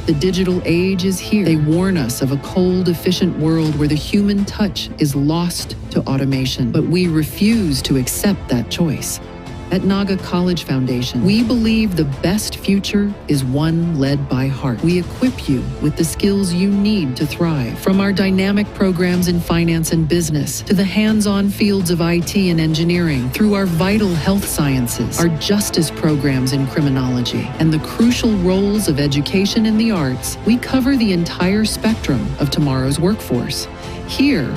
The digital age is here. They warn us of a cold, efficient world where the human touch is lost to automation, but we refuse to accept that choice. At Naga College Foundation, we believe the best future is one led by heart. We equip you with the skills you need to thrive. From our dynamic programs in finance and business, to the hands-on fields of IT and engineering, through our vital health sciences, our justice programs in criminology, and the crucial roles of education in the arts, we cover the entire spectrum of tomorrow's workforce. Here,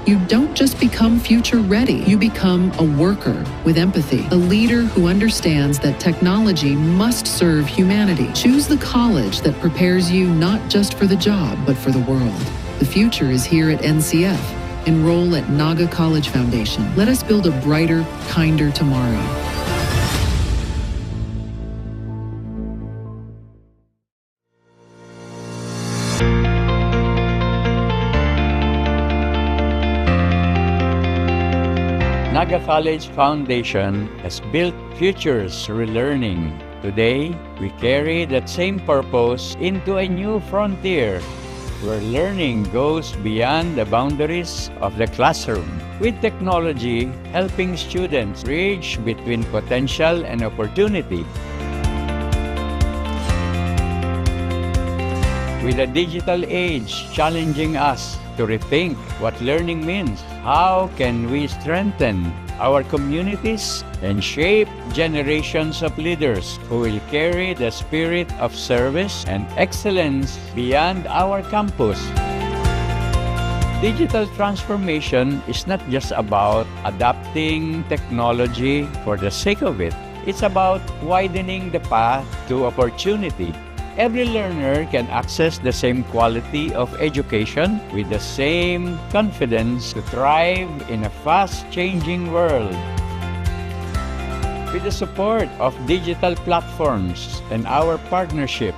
you don't just become future ready, you become a worker with empathy, a leader who understands that technology must serve humanity. Choose the college that prepares you not just for the job, but for the world. The future is here at NCF. Enroll at Naga College Foundation. Let us build a brighter, kinder tomorrow. Naga College Foundation has built futures through learning. Today, we carry that same purpose into a new frontier where learning goes beyond the boundaries of the classroom, with technology helping students bridge between potential and opportunity. With the digital age challenging us to rethink what learning means, how can we strengthen our communities and shape generations of leaders who will carry the spirit of service and excellence beyond our campus? Digital transformation is not just about adapting technology for the sake of it. It's about widening the path to opportunity. Every learner can access the same quality of education with the same confidence to thrive in a fast-changing world. With the support of digital platforms and our partnership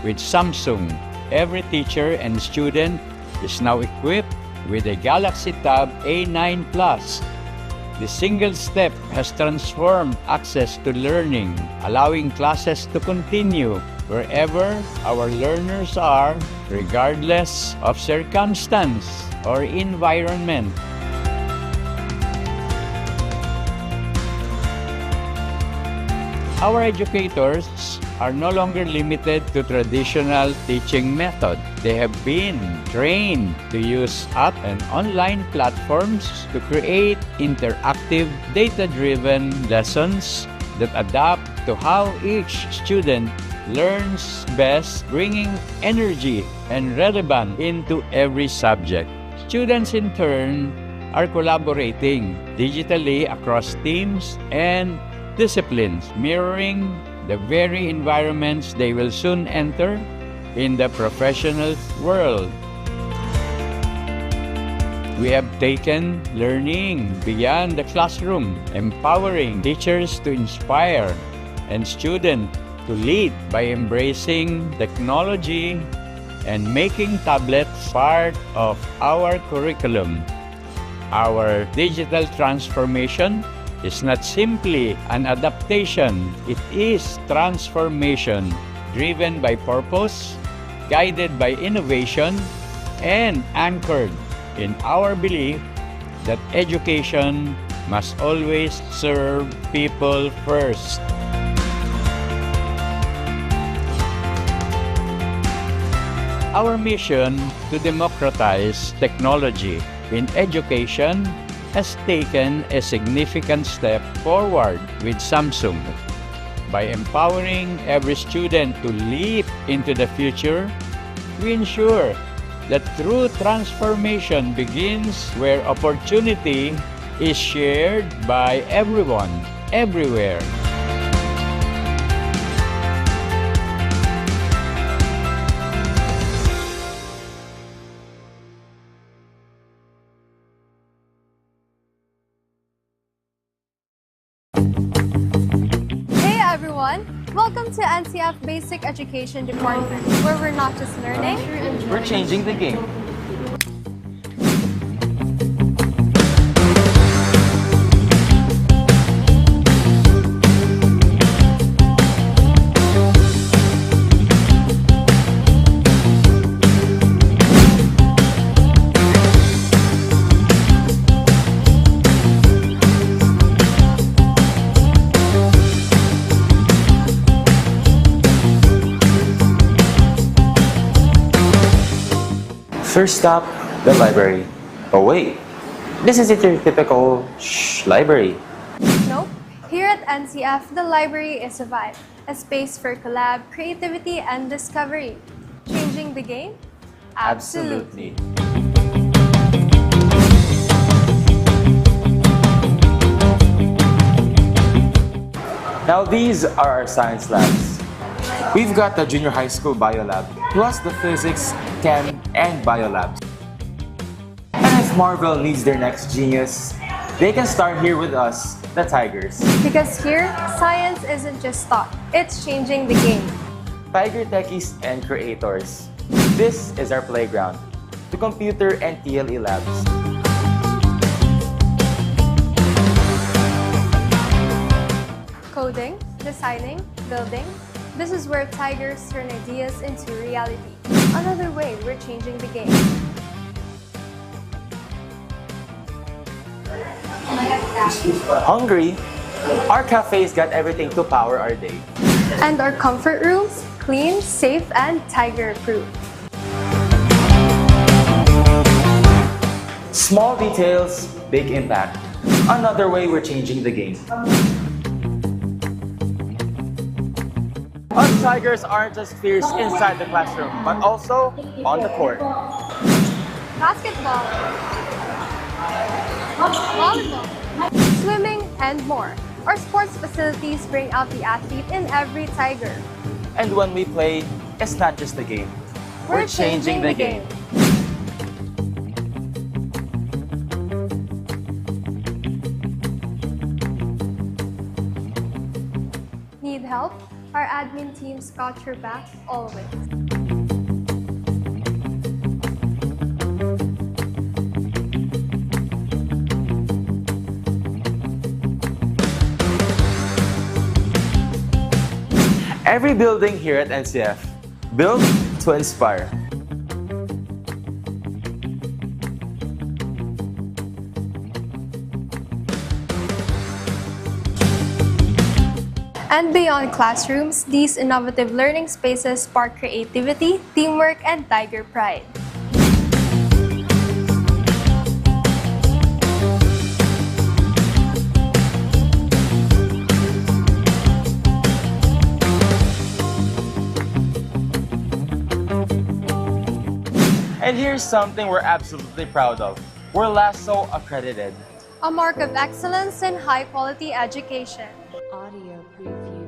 with Samsung, every teacher and student is now equipped with a Galaxy Tab A9 Plus. The single step has transformed access to learning, allowing classes to continue wherever our learners are, regardless of circumstance or environment. Our educators are no longer limited to traditional teaching method. They have been trained to use app and online platforms to create interactive, data-driven lessons that adapt to how each student learns best, bringing energy and relevance into every subject. Students, in turn, are collaborating digitally across teams and disciplines, mirroring the very environments they will soon enter in the professional world. We have taken learning beyond the classroom, empowering teachers to inspire and students to lead by embracing technology and making tablets part of our curriculum. Our digital transformation is not simply an adaptation, it is transformation driven by purpose, guided by innovation, and anchored in our belief that education must always serve people first. Our mission to democratize technology in education has taken a significant step forward with Samsung. By empowering every student to leap into the future, we ensure that true transformation begins where opportunity is shared by everyone, everywhere. Hey everyone! Welcome to NCF Basic Education Department, where we're not just learning, we're changing the game. First stop, the library. Oh wait, this isn't your typical library. Nope. Here at NCF, the library is a vibe, a space for collab, creativity, and discovery. Changing the game? Absolutely. Now these are our science labs. We've got the junior high school bio lab, plus the physics, chem, and bio labs. And if Marvel needs their next genius, they can start here with us, the Tigers. Because here, science isn't just taught, it's changing the game. Tiger techies and creators. This is our playground, the computer and TLE labs. Coding, designing, building. This is where Tigers turn ideas into reality. Another way we're changing the game. Hungry? Our cafe's got everything to power our day. And our comfort rooms, clean, safe, and Tiger-proof. Small details, big impact. Another way we're changing the game. Us Tigers aren't just fierce inside the classroom, but also on the court. Basketball, volleyball, swimming, and more. Our sports facilities bring out the athlete in every Tiger. And when we play, it's not just a game. We're changing the game. Need help? Our admin team's got your back always. Every building here at NCF, built to inspire. And beyond classrooms, these innovative learning spaces spark creativity, teamwork, and Tiger pride. And here's something we're absolutely proud of. We're LASSO accredited. A mark of excellence in high-quality education. Audio preview.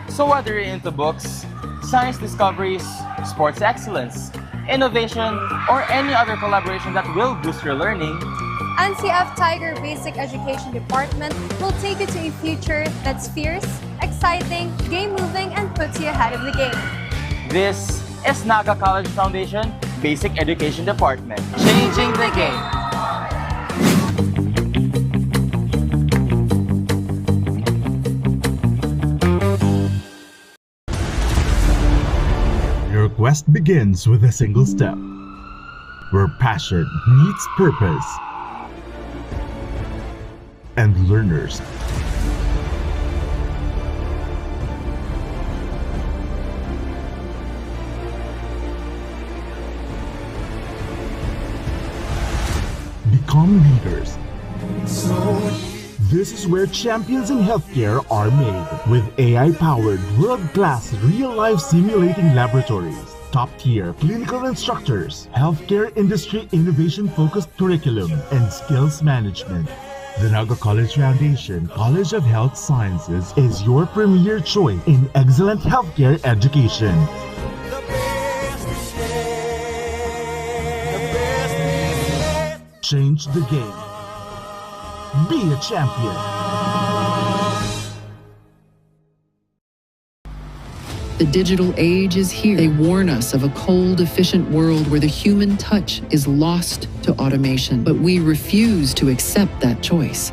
So whether you're into books, science discoveries, sports excellence, innovation, or any other collaboration that will boost your learning, NCF Tiger Basic Education Department will take you to a future that's fierce, exciting, game-moving, and puts you ahead of the game. this is Naga College Foundation Basic Education Department. Changing the game. Your quest begins with a single step, where passion meets purpose, and learners become leaders. This is where champions in healthcare are made, with AI-powered, world-class, real-life simulating laboratories, top-tier clinical instructors, healthcare industry innovation-focused curriculum, and skills management. The Naga College Foundation College of Health Sciences is your premier choice in excellent healthcare education. Change the game. Be a champion. The digital age is here. They warn us of a cold, efficient world where the human touch is lost to automation, but we refuse to accept that choice.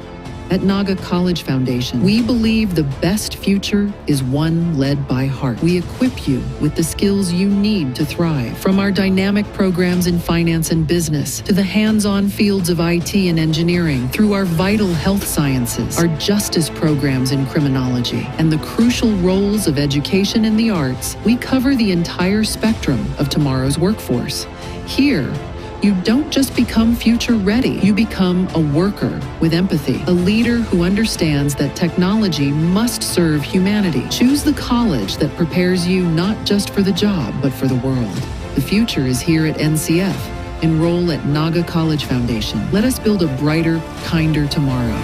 At Naga College Foundation, we believe the best future is one led by heart. We equip you with the skills you need to thrive. From our dynamic programs in finance and business to the hands-on fields of IT and engineering, through our vital health sciences, our justice programs in criminology, and the crucial roles of education in the arts, we cover the entire spectrum of tomorrow's workforce. Here, you don't just become future ready, you become a worker with empathy, a leader who understands that technology must serve humanity. Choose the college that prepares you not just for the job, but for the world. The future is here at NCF. Enroll at Naga College Foundation. Let us build a brighter, kinder tomorrow.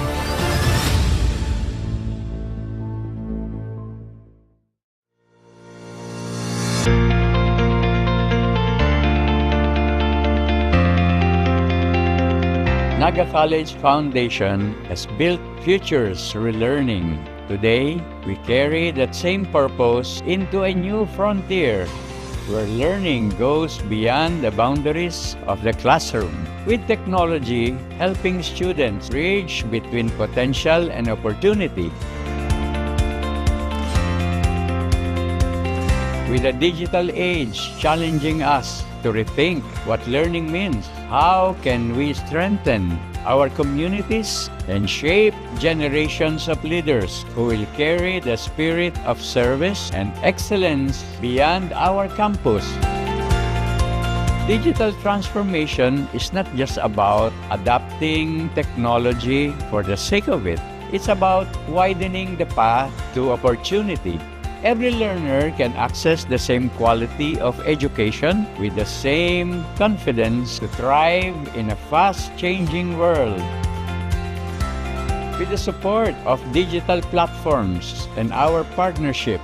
Naga College Foundation has built futures relearning. Today, we carry that same purpose into a new frontier where learning goes beyond the boundaries of the classroom, with technology helping students bridge between potential and opportunity. With the digital age challenging us to rethink what learning means, how can we strengthen our communities and shape generations of leaders who will carry the spirit of service and excellence beyond our campus? Digital transformation is not just about adapting technology for the sake of it. It's about widening the path to opportunity. Every learner can access the same quality of education with the same confidence to thrive in a fast-changing world. With the support of digital platforms and our partnership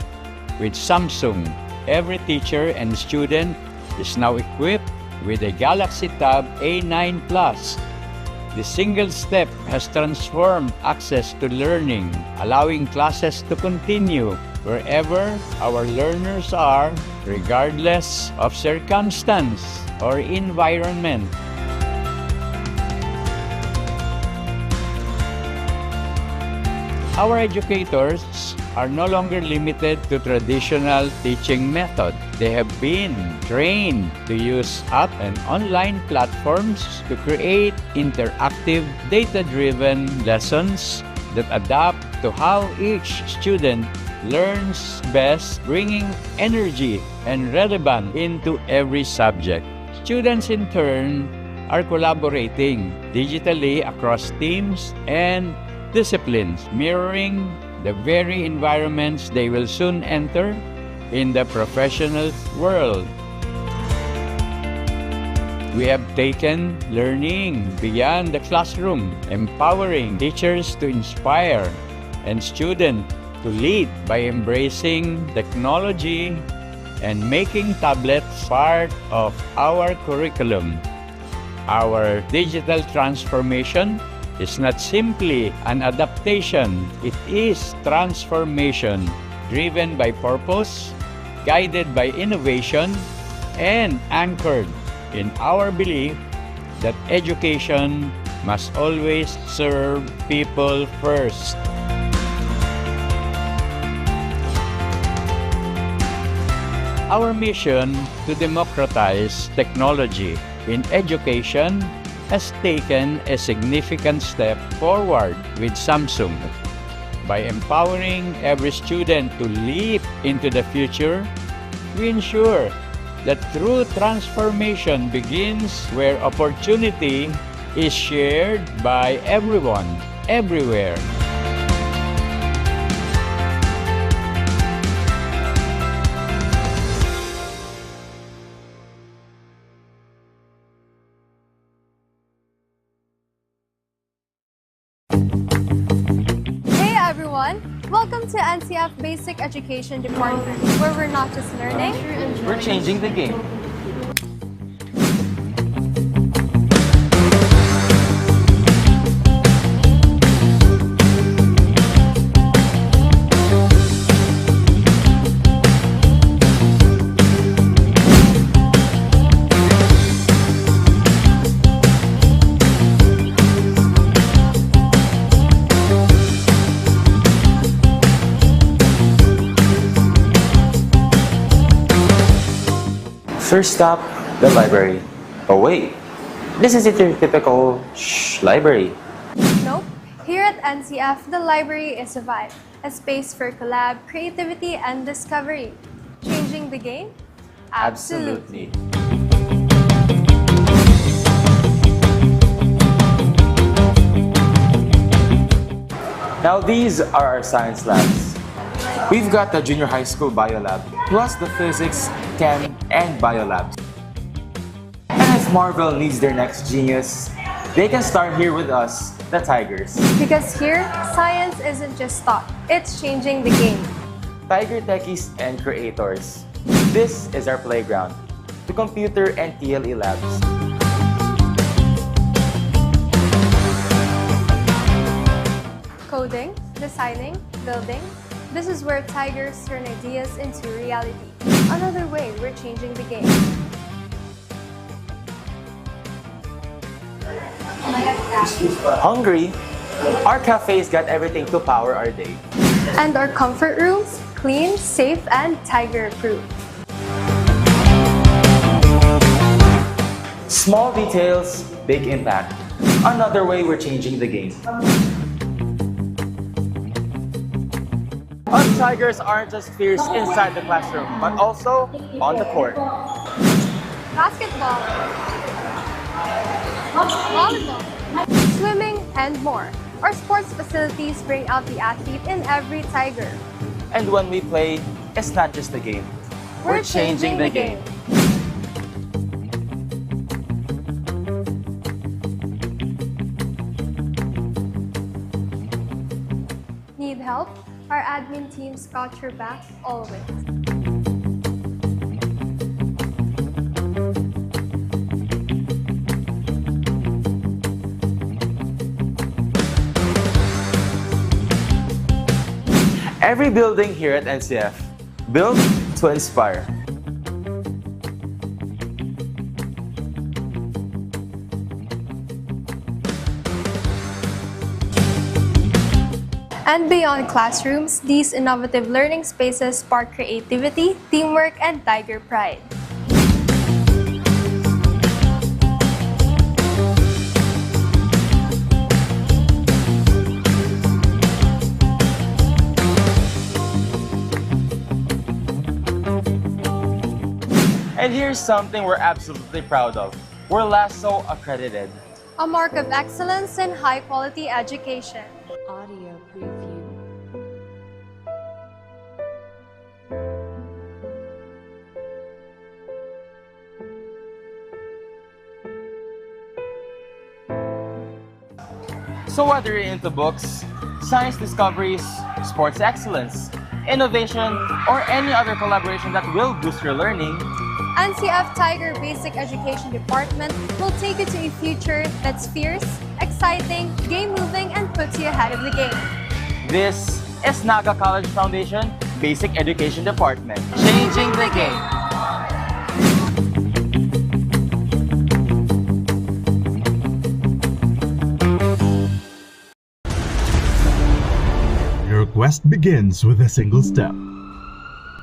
with Samsung, every teacher and student is now equipped with a Galaxy Tab A9 Plus. The single step has transformed access to learning, allowing classes to continue wherever our learners are, regardless of circumstance or environment. Our educators are no longer limited to traditional teaching method. They have been trained to use app and online platforms to create interactive, data-driven lessons that adapt to how each student learns best, bringing energy and relevance into every subject. Students, in turn, are collaborating digitally across teams and disciplines, mirroring the very environments they will soon enter in the professional world. We have taken learning beyond the classroom, empowering teachers to inspire and students to lead by embracing technology and making tablets part of our curriculum. Our digital transformation is not simply an adaptation, it is transformation driven by purpose, guided by innovation, and anchored in our belief that education must always serve people first. Our mission to democratize technology in education has taken a significant step forward with Samsung. By empowering every student to leap into the future, we ensure that true transformation begins where opportunity is shared by everyone, everywhere. Hey everyone! Welcome to NCF Basic Education Department, where we're not just learning, We're changing the game. First stop, the library. Oh wait, this isn't your typical library. Nope. Here at NCF, the library is a vibe, a space for collab, creativity, and discovery. Changing the game? Absolutely. Now these are our science labs. We've got the junior high school bio lab, plus the physics, chem, and bio labs. And if Marvel needs their next genius, they can start here with us, the Tigers. Because here, science isn't just taught, it's changing the game. Tiger techies and creators. This is our playground, the computer and TLE labs. Coding, designing, building. This is where Tigers turn ideas into reality. Another way we're changing the game. Hungry? Our cafe's got everything to power our day. And our comfort rooms, clean, safe, and Tiger-proof. Small details, big impact. Another way we're changing the game. Us Tigers aren't just fierce inside the classroom, but also on the court. Basketball, volleyball, swimming, and more. Our sports facilities bring out the athlete in every Tiger. And when we play, it's not just a game. We're changing the game. Need help? Our admin team's got your back always. Every building here at NCF, built to inspire. And beyond classrooms, these innovative learning spaces spark creativity, teamwork, and Tiger pride. And here's something we're absolutely proud of. We're LASSO accredited. A mark of excellence in high-quality education. Audio preview. So whether you're into books, science discoveries, sports excellence, innovation, or any other collaboration that will boost your learning, NCF Tiger Basic Education Department will take you to a future that's fierce, exciting, game-moving, and puts you ahead of the game. this is Naga College Foundation Basic Education Department. Changing the game. Your quest begins with a single step,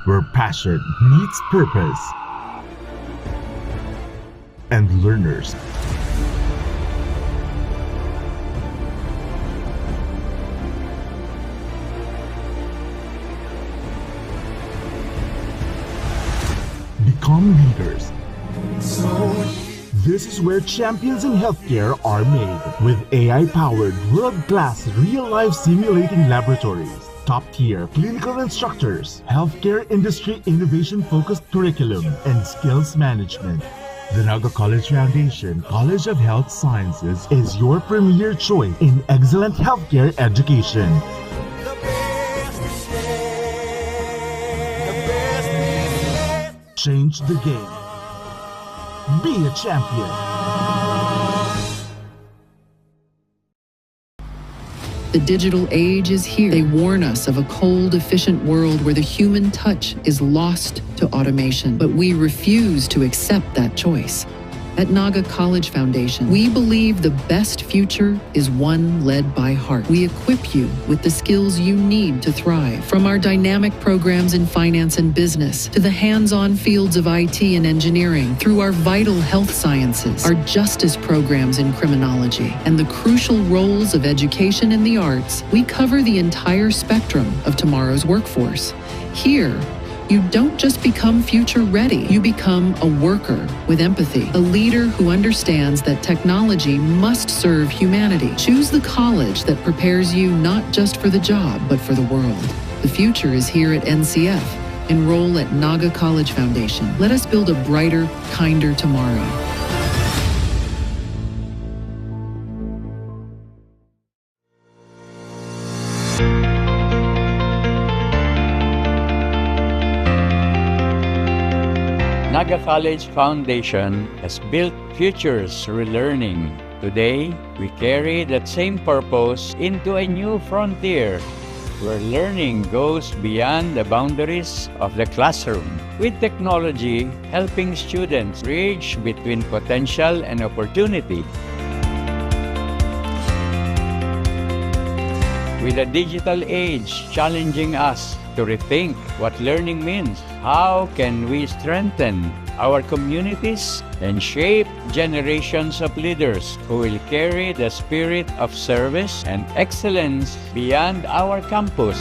where passion meets purpose, and learners become leaders. This is where champions in healthcare are made, with AI-powered, world-class, real-life simulating laboratories, top-tier clinical instructors, healthcare industry innovation-focused curriculum, and skills management. The Naga College Foundation College of Health Sciences is your premier choice in excellent healthcare education. Change the game. Be a champion. The digital age is here. They warn us of a cold, efficient world where the human touch is lost to automation, but we refuse to accept that choice. At Naga College Foundation, we believe the best future is one led by heart. We equip you with the skills you need to thrive. From our dynamic programs in finance and business to the hands-on fields of IT and engineering, through our vital health sciences, our justice programs in criminology, and the crucial roles of education in the arts, we cover the entire spectrum of tomorrow's workforce. Here, you don't just become future ready, you become a worker with empathy, a leader who understands that technology must serve humanity. Choose the college that prepares you not just for the job, but for the world. The future is here at NCF. Enroll at Naga College Foundation. Let us build a brighter, kinder tomorrow. Naga College Foundation has built futures through learning. Today, we carry that same purpose into a new frontier where learning goes beyond the boundaries of the classroom, with technology helping students bridge between potential and opportunity. With the digital age challenging us to rethink what learning means, how can we strengthen our communities and shape generations of leaders who will carry the spirit of service and excellence beyond our campus?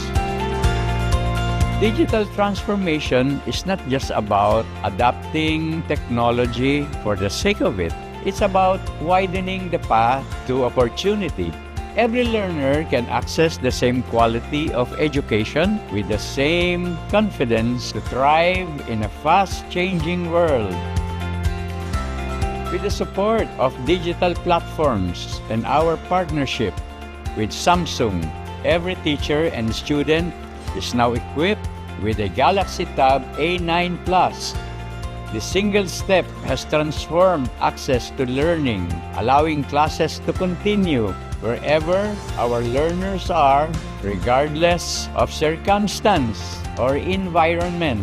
Digital transformation is not just about adapting technology for the sake of it. It's about widening the path to opportunity. Every learner can access the same quality of education with the same confidence to thrive in a fast-changing world. With the support of digital platforms and our partnership with Samsung, every teacher and student is now equipped with a Galaxy Tab A9 Plus. The single step has transformed access to learning, allowing classes to continue wherever our learners are, regardless of circumstance or environment.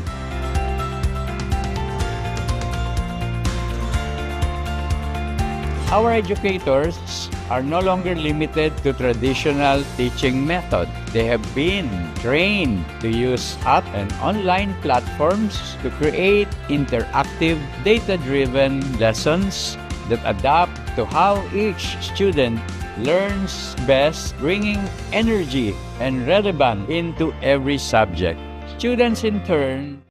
Our educators are no longer limited to traditional teaching method. They have been trained to use app and online platforms to create interactive, data-driven lessons that adapt to how each student learns best, bringing energy and relevance into every subject. Students, in turn,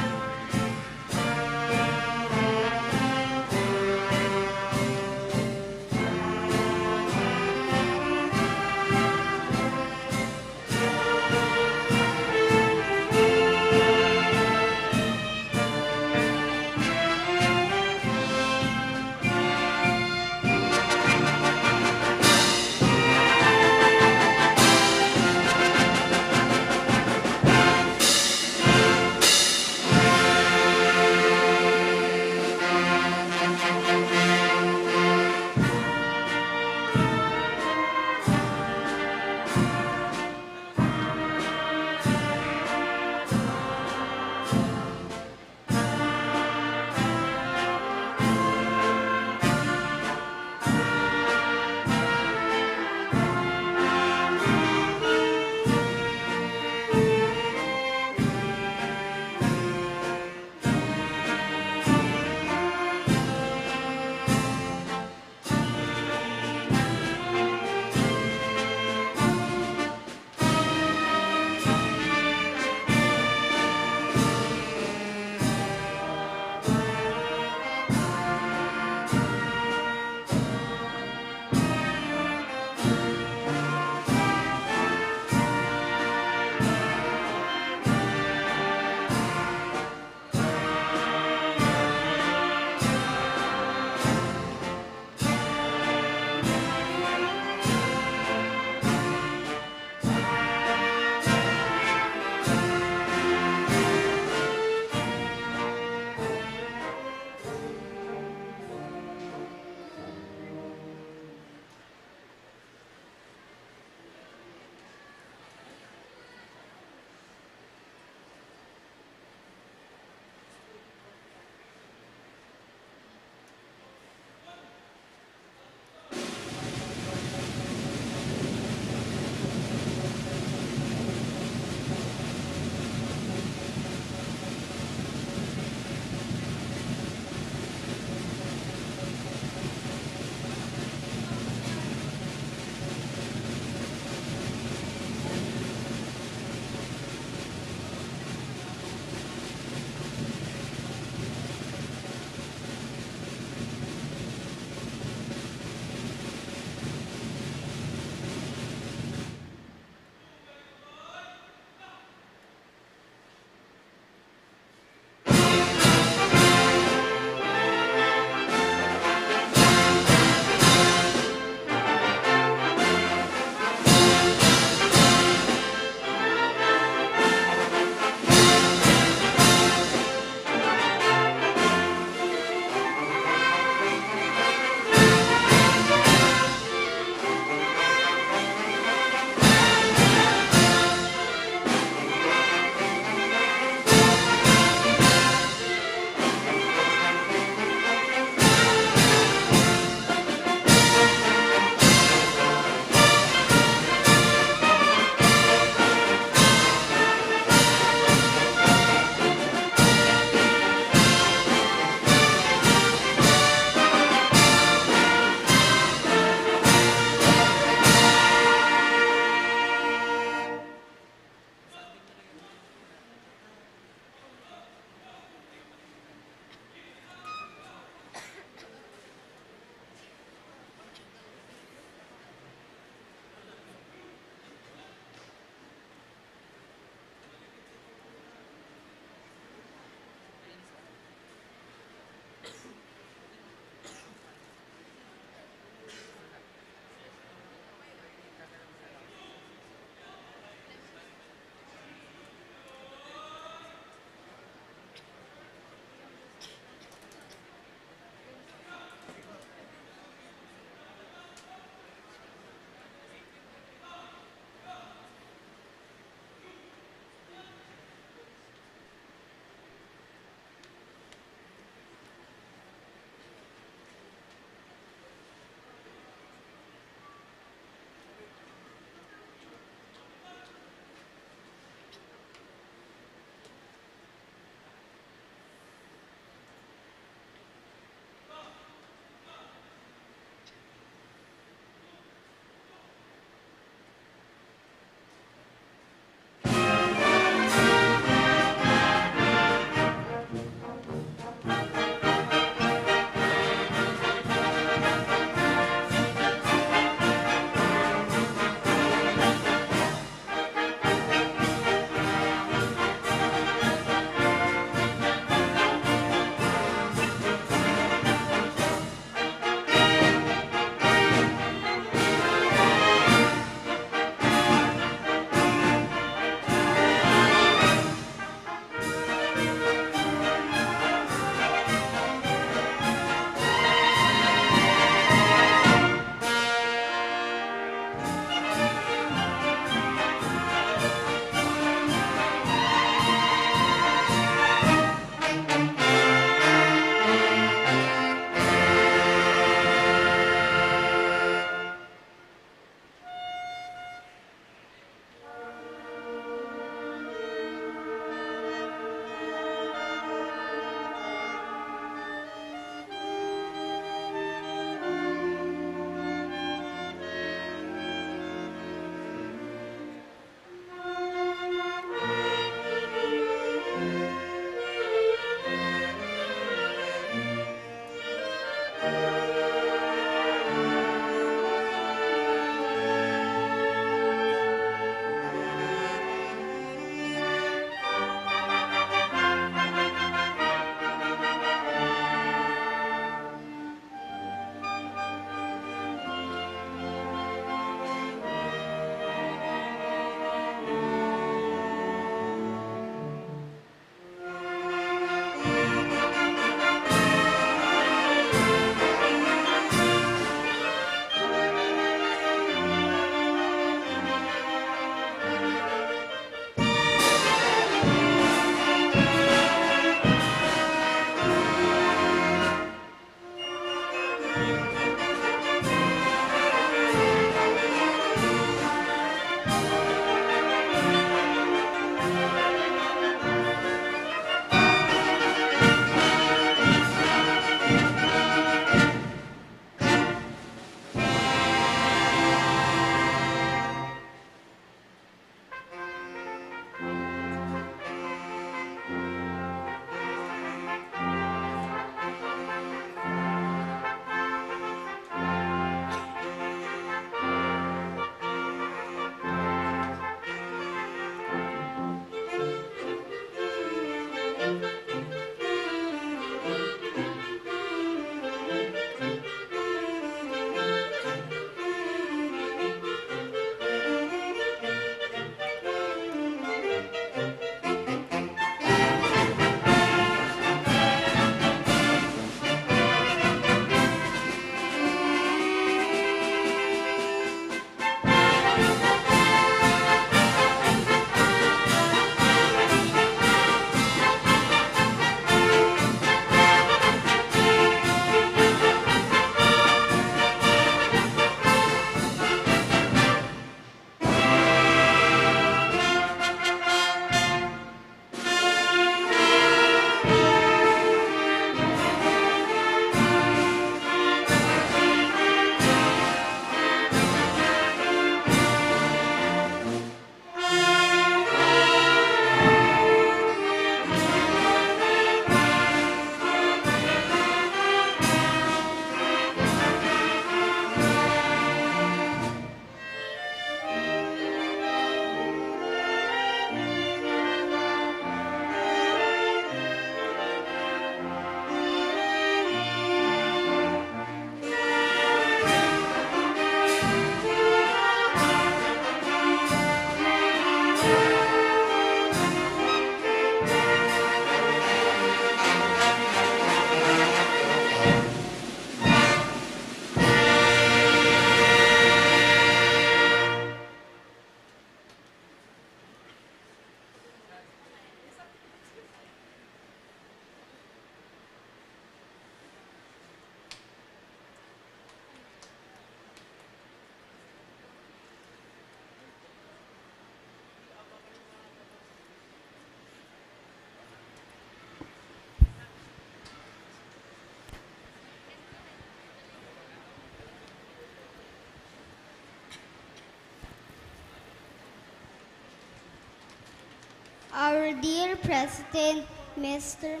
Our dear President, Mr.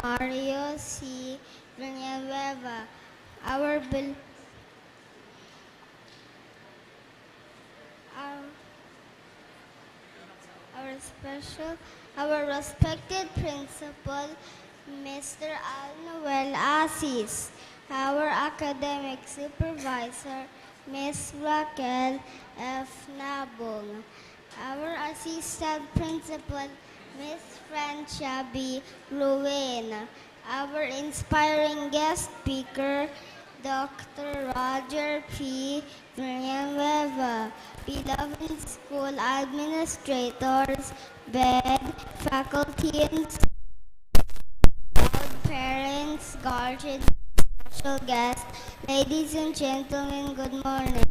Mario C. Villanueva, our, bel- our, our respected principal, Mr. Al Noel Asis, our academic supervisor, Ms. Raquel F. Nabong, our assistant principal, Ms. Francia B. Ruin, our inspiring guest speaker, Dr. Roger P. Villanueva, beloved school administrators, BED, faculty and staff, parents, guardians, special guests, ladies and gentlemen, good morning.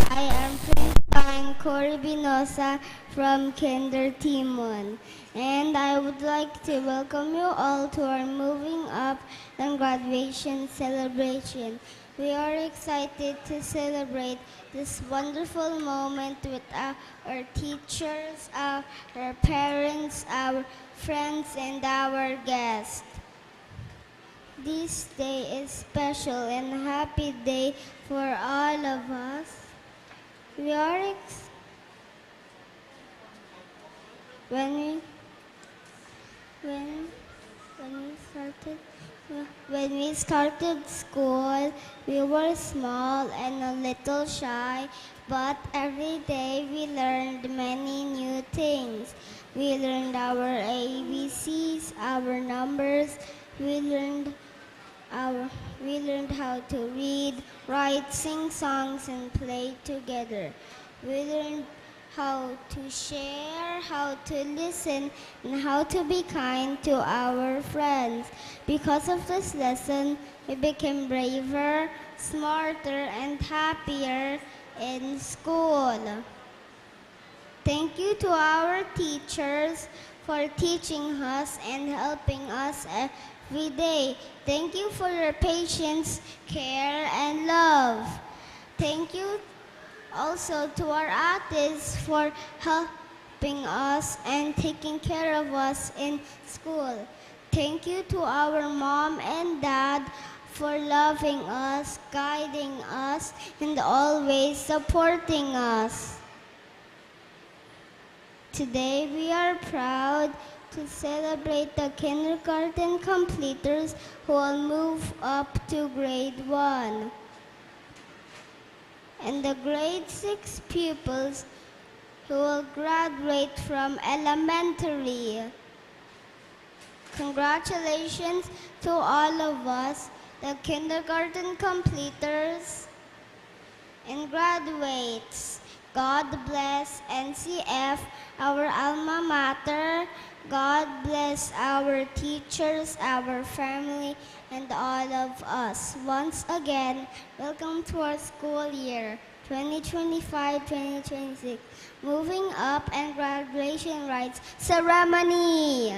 I am Prince Cory Binosa from Kinder Timon, and I would like to welcome you all to our Moving Up and graduation celebration. We are excited to celebrate this wonderful moment with our teachers, our parents, our friends, and our guests. This day is special and happy day for all of us. We are when we when when we started school, we were small and a little shy, but every day we learned many new things. We learned our ABCs, our numbers. We learned how to read, write, sing songs, and play together. We learned how to share, how to listen, and how to be kind to our friends. Because of this lesson, we became braver, smarter, and happier in school. Thank you to our teachers for teaching us and helping us every day. Thank you for your patience, care, and love. Thank you also to our artists for helping us and taking care of us in school. Thank you to our mom and dad for loving us, guiding us, and always supporting us. Today we are proud to celebrate the kindergarten completers who will move up to grade 1 and the grade 6 pupils who will graduate from elementary. Congratulations to all of us, the kindergarten completers and graduates. God bless NCF, our alma mater. God bless our teachers, our family, and all of us. Once again, welcome to our school year 2025-2026. Moving up and graduation rites ceremony.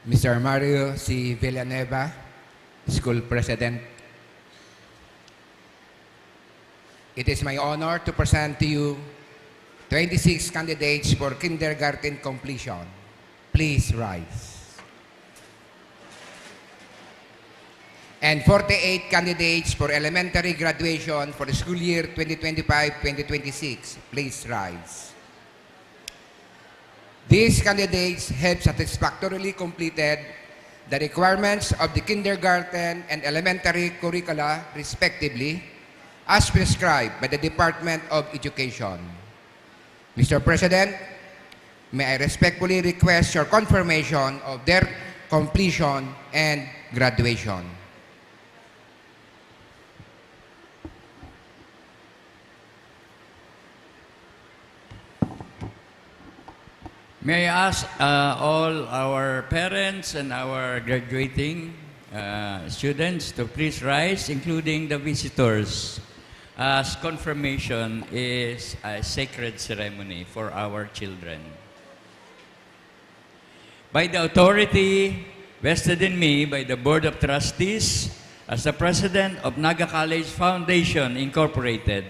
Mr. Mario C. Villanueva, School President. It is my honor to present to you 26 candidates for kindergarten completion. Please rise. And 48 candidates for elementary graduation for the school year 2025-2026. Please rise. These candidates have satisfactorily completed the requirements of the kindergarten and elementary curricula, respectively, as prescribed by the Department of Education. Mr. President, may I respectfully request your confirmation of their completion and graduation. May I ask all our parents and our graduating students to please rise, including the visitors, as confirmation is a sacred ceremony for our children. By the authority vested in me by the Board of Trustees as the President of Naga College Foundation, Incorporated,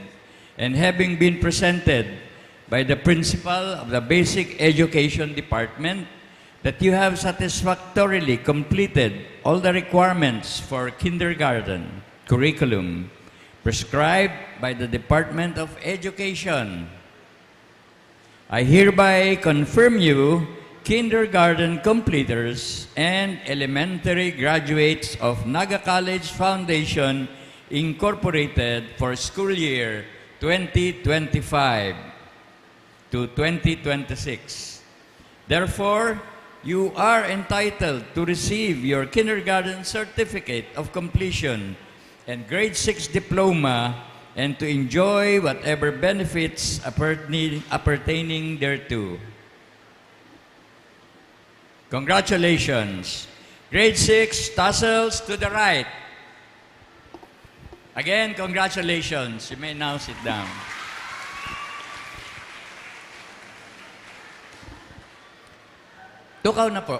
and having been presented by the Principal of the Basic Education Department that you have satisfactorily completed all the requirements for kindergarten curriculum prescribed by the Department of Education. I hereby confirm you kindergarten completers and elementary graduates of Naga College Foundation, Incorporated for school year 2025 to 2026. Therefore, you are entitled to receive your kindergarten certificate of completion and grade 6 diploma and to enjoy whatever benefits appertaining thereto. Congratulations. Grade 6, tassels to the right. Again, congratulations. You may now sit down. Tukaw na po.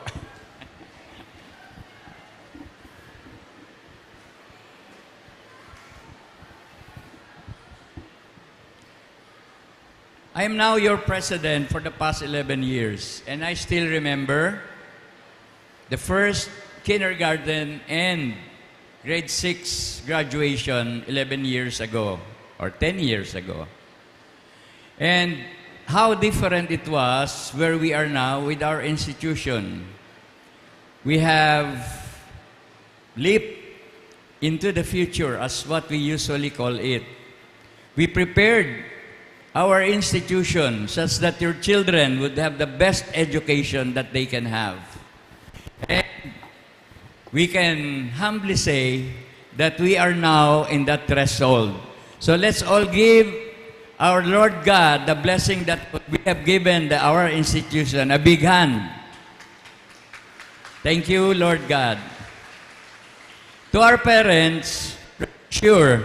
I am now your president for the past 11 years, and I still remember the first kindergarten and grade 6 graduation 11 years ago, or 10 years ago. And how different it was where we are now with our institution. We have leaped into the future, as what we usually call it. We prepared our institution such that your children would have the best education that they can have. And we can humbly say that we are now in that threshold. So let's all give our Lord God the blessing that we have given our institution. A big hand. Thank you, Lord God. To our parents, sure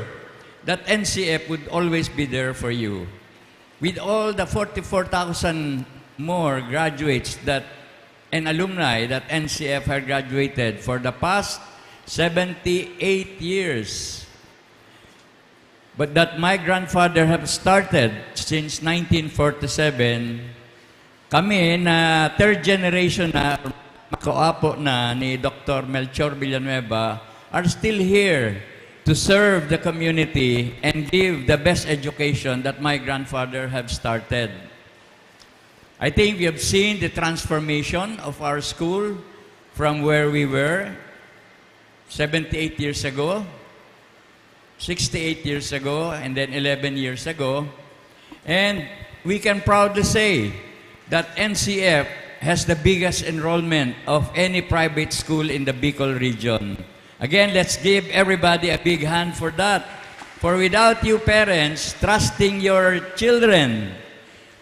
that NCF would always be there for you. With all the 44,000 more graduates and alumni that NCF have graduated for the past 78 years, but that my grandfather have started since 1947, kami na third generation na makawapo na ni Dr. Melchor Villanueva are still here to serve the community and give the best education that my grandfather have started. I think we have seen the transformation of our school from where we were 78 years ago, 68 years ago, and then 11 years ago. And we can proudly say that NCF has the biggest enrollment of any private school in the Bicol region. Again, let's give everybody a big hand for that. For without you parents trusting your children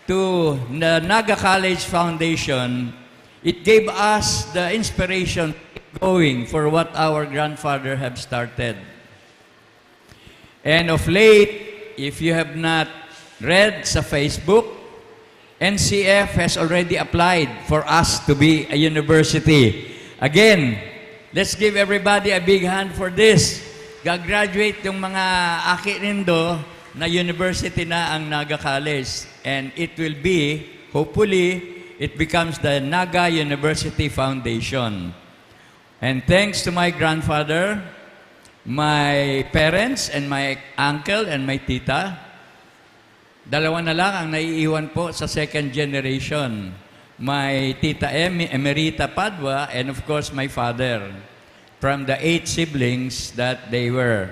to the Naga College Foundation, it gave us the inspiration to keep going for what our grandfather have started. And of late, if you have not read sa Facebook, NCF has already applied for us to be a university. Again, let's give everybody a big hand for this. Gagraduate yung mga aki nindo na university na ang Naga College. And it will be, hopefully, it becomes the Naga University Foundation. And thanks to my grandfather, my parents, and my uncle, and my tita, dalawa na lang ang naiiwan po sa second generation. My tita Emerita Padua, and of course my father, from the 8 siblings that they were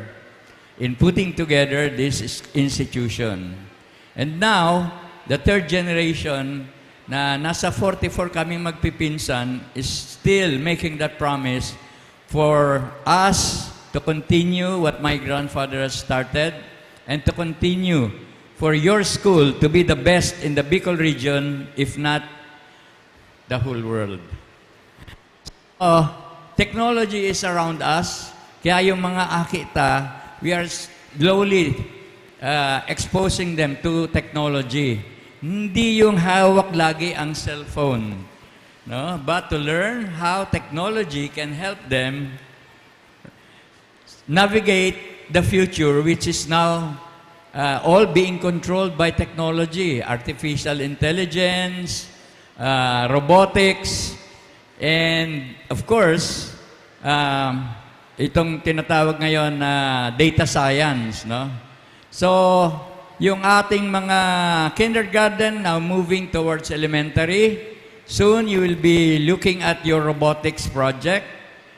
in putting together this institution. And now, the third generation na nasa 44 kaming magpipinsan is still making that promise for us to continue what my grandfather has started and to continue for your school to be the best in the Bicol region, if not the whole world. Technology is around us, kaya yung mga akita, we are slowly exposing them to technology. Hindi yung hawak lagi ang cellphone, no? But to learn how technology can help them navigate the future, which is now all being controlled by technology, artificial intelligence, robotics, and of course, itong tinatawag ngayon na data science, no? So, yung ating mga kindergarten now moving towards elementary, soon you will be looking at your robotics project,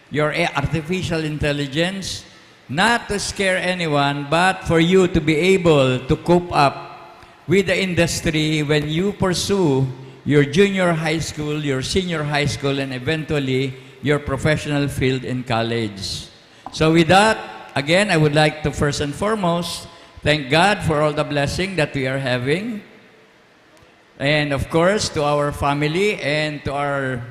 your artificial intelligence, not to scare anyone, but for you to be able to cope up with the industry when you pursue your junior high school, your senior high school, and eventually your professional field in college. So with that, again, I would like to first and foremost thank God for all the blessing that we are having. And of course, to our family and to our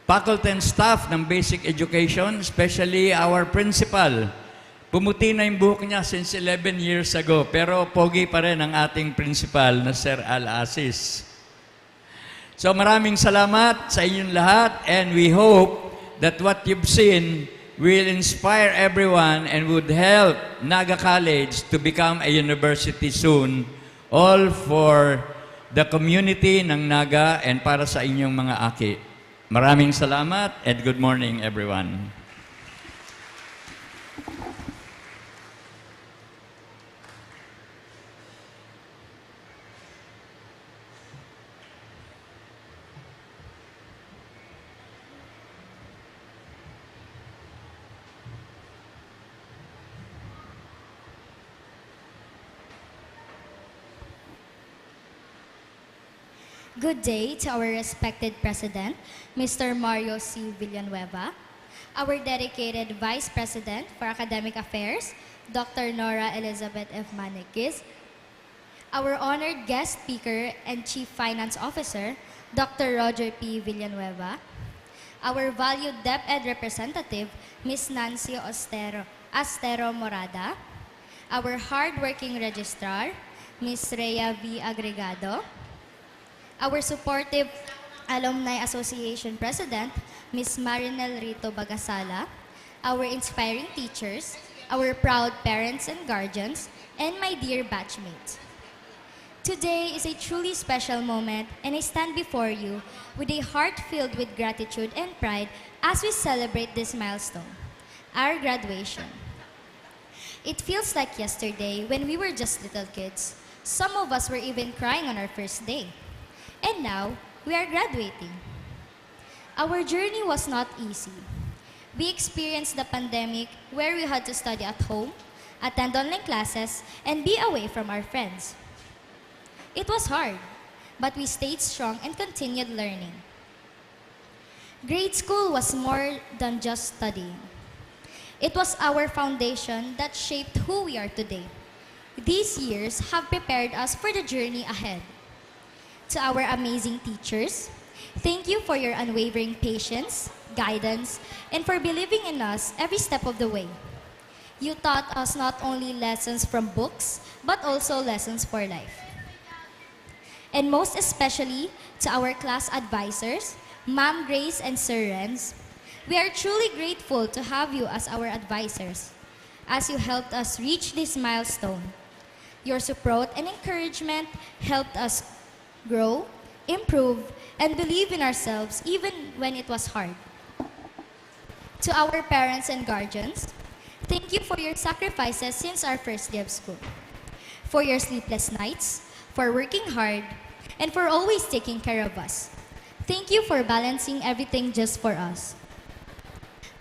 faculty and staff ng basic education, especially our principal. Pumuti na yung buhok niya since 11 years ago, pero pogi pa rin ang ating principal na Sir Al Asis. So maraming salamat sa inyong lahat, and we hope that what you've seen will inspire everyone and would help Naga College to become a university soon, all for the community ng Naga and para sa inyong mga aki. Maraming salamat and good morning everyone. Good day to our respected President, Mr. Mario C. Villanueva, our dedicated Vice President for Academic Affairs, Dr. Nora Elizabeth F. Maniquis, our honored guest speaker and Chief Finance Officer, Dr. Roger P. Villanueva, our valued DepEd representative, Ms. Nancy Astero Morada, our hardworking registrar, Ms. Rhea V. Agregado, our supportive Alumni Association President, Ms. Marinel Rito Bagasala, our inspiring teachers, our proud parents and guardians, and my dear batchmates. Today is a truly special moment, and I stand before you with a heart filled with gratitude and pride as we celebrate this milestone, our graduation. It feels like yesterday when we were just little kids. Some of us were even crying on our first day. And now, we are graduating. Our journey was not easy. We experienced the pandemic where we had to study at home, attend online classes, and be away from our friends. It was hard, but we stayed strong and continued learning. Grade school was more than just studying. It was our foundation that shaped who we are today. These years have prepared us for the journey ahead. To our amazing teachers, thank you for your unwavering patience, guidance, and for believing in us every step of the way. You taught us not only lessons from books, but also lessons for life. And most especially to our class advisors, Ma'am Grace and Sir Renz, we are truly grateful to have you as our advisors, as you helped us reach this milestone. Your support and encouragement helped us grow, improve, and believe in ourselves even when it was hard. To our parents and guardians, thank you for your sacrifices since our first day of school, for your sleepless nights, for working hard, and for always taking care of us. Thank you for balancing everything just for us.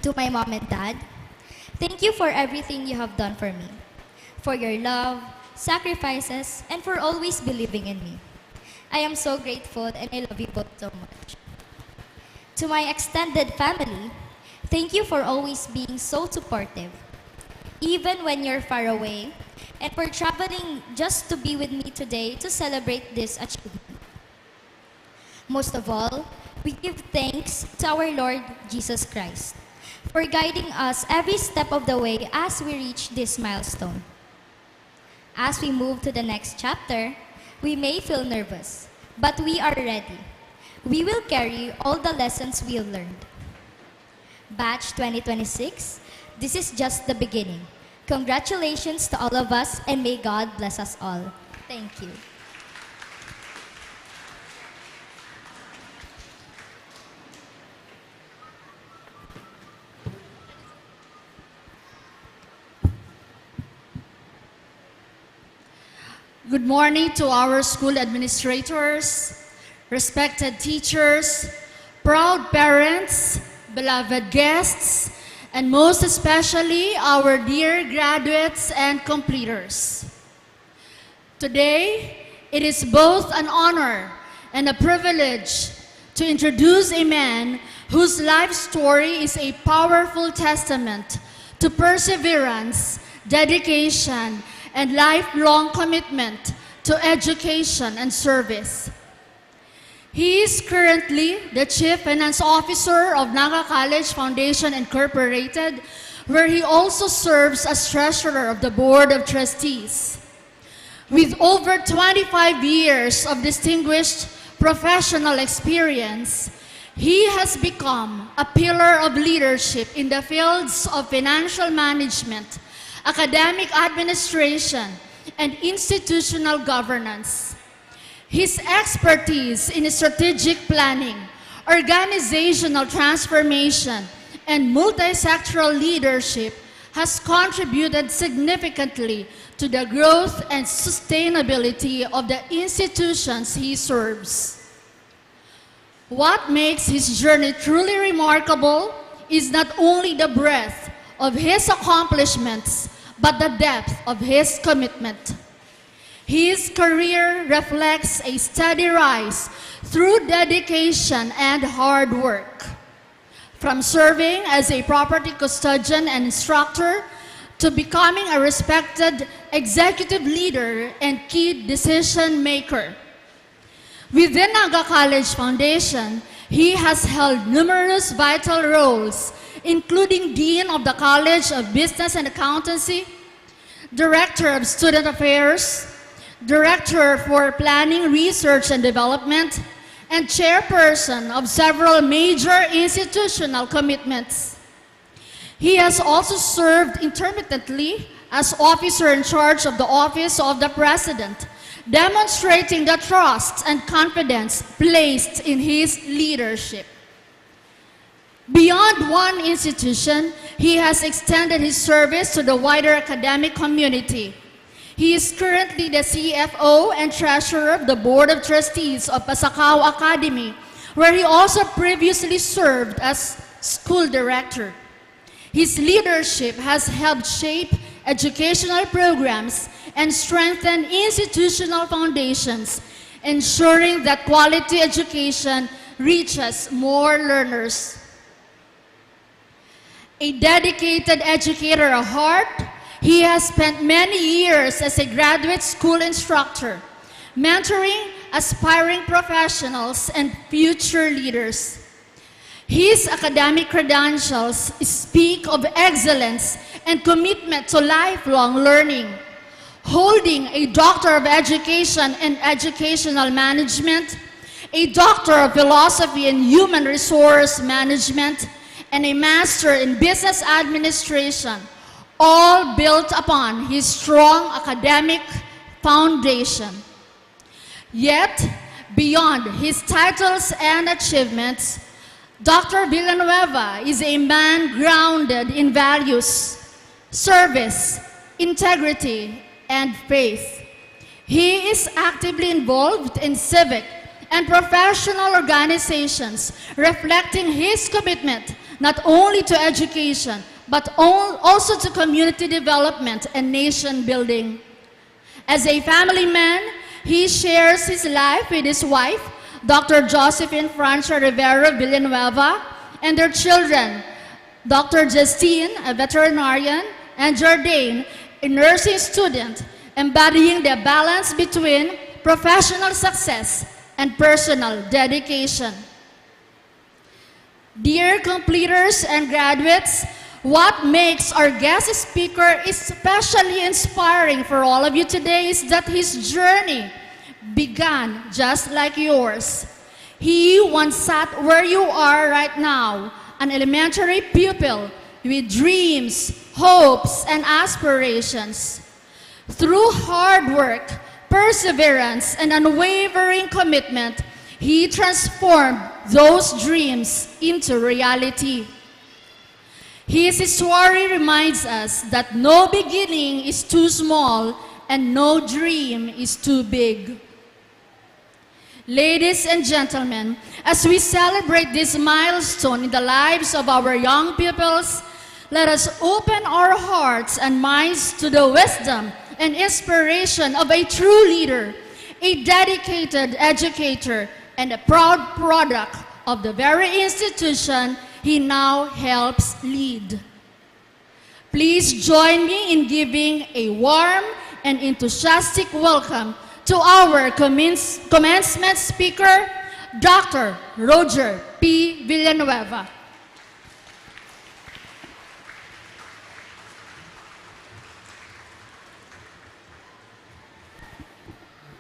To my mom and dad, thank you for everything you have done for me, for your love, sacrifices, and for always believing in me. I am so grateful and I love you both so much. To my extended family, thank you for always being so supportive, even when you're far away, and for traveling just to be with me today to celebrate this achievement. Most of all, we give thanks to our Lord Jesus Christ for guiding us every step of the way as we reach this milestone. As we move to the next chapter, we may feel nervous, but we are ready. We will carry all the lessons we have learned. Batch 2026, this is just the beginning. Congratulations to all of us, and may God bless us all. Thank you. Good morning to our school administrators, respected teachers, proud parents, beloved guests, and most especially our dear graduates and completers. Today, it is both an honor and a privilege to introduce a man whose life story is a powerful testament to perseverance, dedication, and lifelong commitment to education and service. He is currently the Chief Finance Officer of Naga College Foundation Incorporated, where he also serves as Treasurer of the Board of Trustees. With over 25 years of distinguished professional experience, he has become a pillar of leadership in the fields of financial management, academic administration, and institutional governance. His expertise in strategic planning, organizational transformation, and multi-sectoral leadership has contributed significantly to the growth and sustainability of the institutions he serves. What makes his journey truly remarkable is not only the breadth of his accomplishments, but the depth of his commitment. His career reflects a steady rise through dedication and hard work. From serving as a property custodian and instructor to becoming a respected executive leader and key decision maker. Within Naga College Foundation, he has held numerous vital roles, including Dean of the College of Business and Accountancy, Director of Student Affairs, Director for Planning, Research and Development, and Chairperson of several major institutional commitments. He has also served intermittently as officer in charge of the Office of the President, demonstrating the trust and confidence placed in his leadership. Beyond one institution, he has extended his service to the wider academic community. He is currently the CFO and Treasurer of the Board of Trustees of Pasacao Academy, where he also previously served as school director. His leadership has helped shape educational programs and strengthen institutional foundations, ensuring that quality education reaches more learners. A dedicated educator at heart, he has spent many years as a graduate school instructor, mentoring aspiring professionals and future leaders. His academic credentials speak of excellence and commitment to lifelong learning. Holding a Doctor of Education in Educational Management, a Doctor of Philosophy in Human Resource Management, and a Master in Business Administration, all built upon his strong academic foundation. Yet, beyond his titles and achievements, Dr. Villanueva is a man grounded in values, service, integrity, and faith. He is actively involved in civic and professional organizations, reflecting his commitment not only to education, but also to community development and nation building. As a family man, he shares his life with his wife, Dr. Josephine Francia Rivera Villanueva, and their children, Dr. Justine, a veterinarian, and Jardine, a nursing student, embodying the balance between professional success and personal dedication. Dear completers and graduates, what makes our guest speaker especially inspiring for all of you today is that his journey began just like yours. He once sat where you are right now, an elementary pupil with dreams, hopes, and aspirations. Through hard work, perseverance, and unwavering commitment, he transformed those dreams into reality. His story reminds us that no beginning is too small and no dream is too big. Ladies and gentlemen, as we celebrate this milestone in the lives of our young pupils, let us open our hearts and minds to the wisdom and inspiration of a true leader, a dedicated educator, and a proud product of the very institution he now helps lead. Please join me in giving a warm and enthusiastic welcome to our commencement speaker, Dr. Roger P. Villanueva.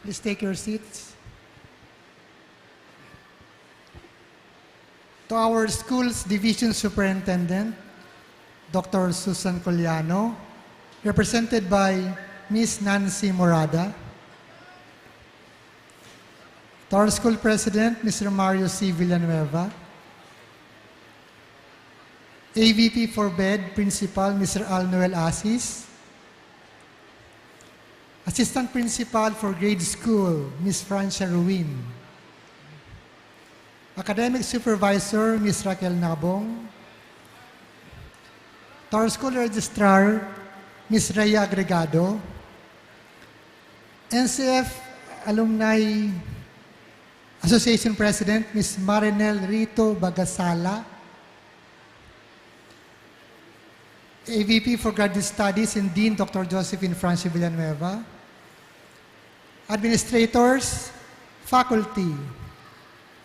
Please take your seats. To our school's division superintendent, Dr. Susan Collano, represented by Ms. Nancy Morada. To our school president, Mr. Mario C. Villanueva. AVP for BED Principal, Mr. Al Noel Asis. Assistant Principal for Grade School, Ms. Francia Ruin. Academic Supervisor, Ms. Raquel Nabong. To our School Registrar, Ms. Rhea Agregado. NCF Alumni Association President, Ms. Marinel Rito Bagasala. AVP for Graduate Studies and Dean Dr. Josephine Francia Villanueva. Administrators, faculty,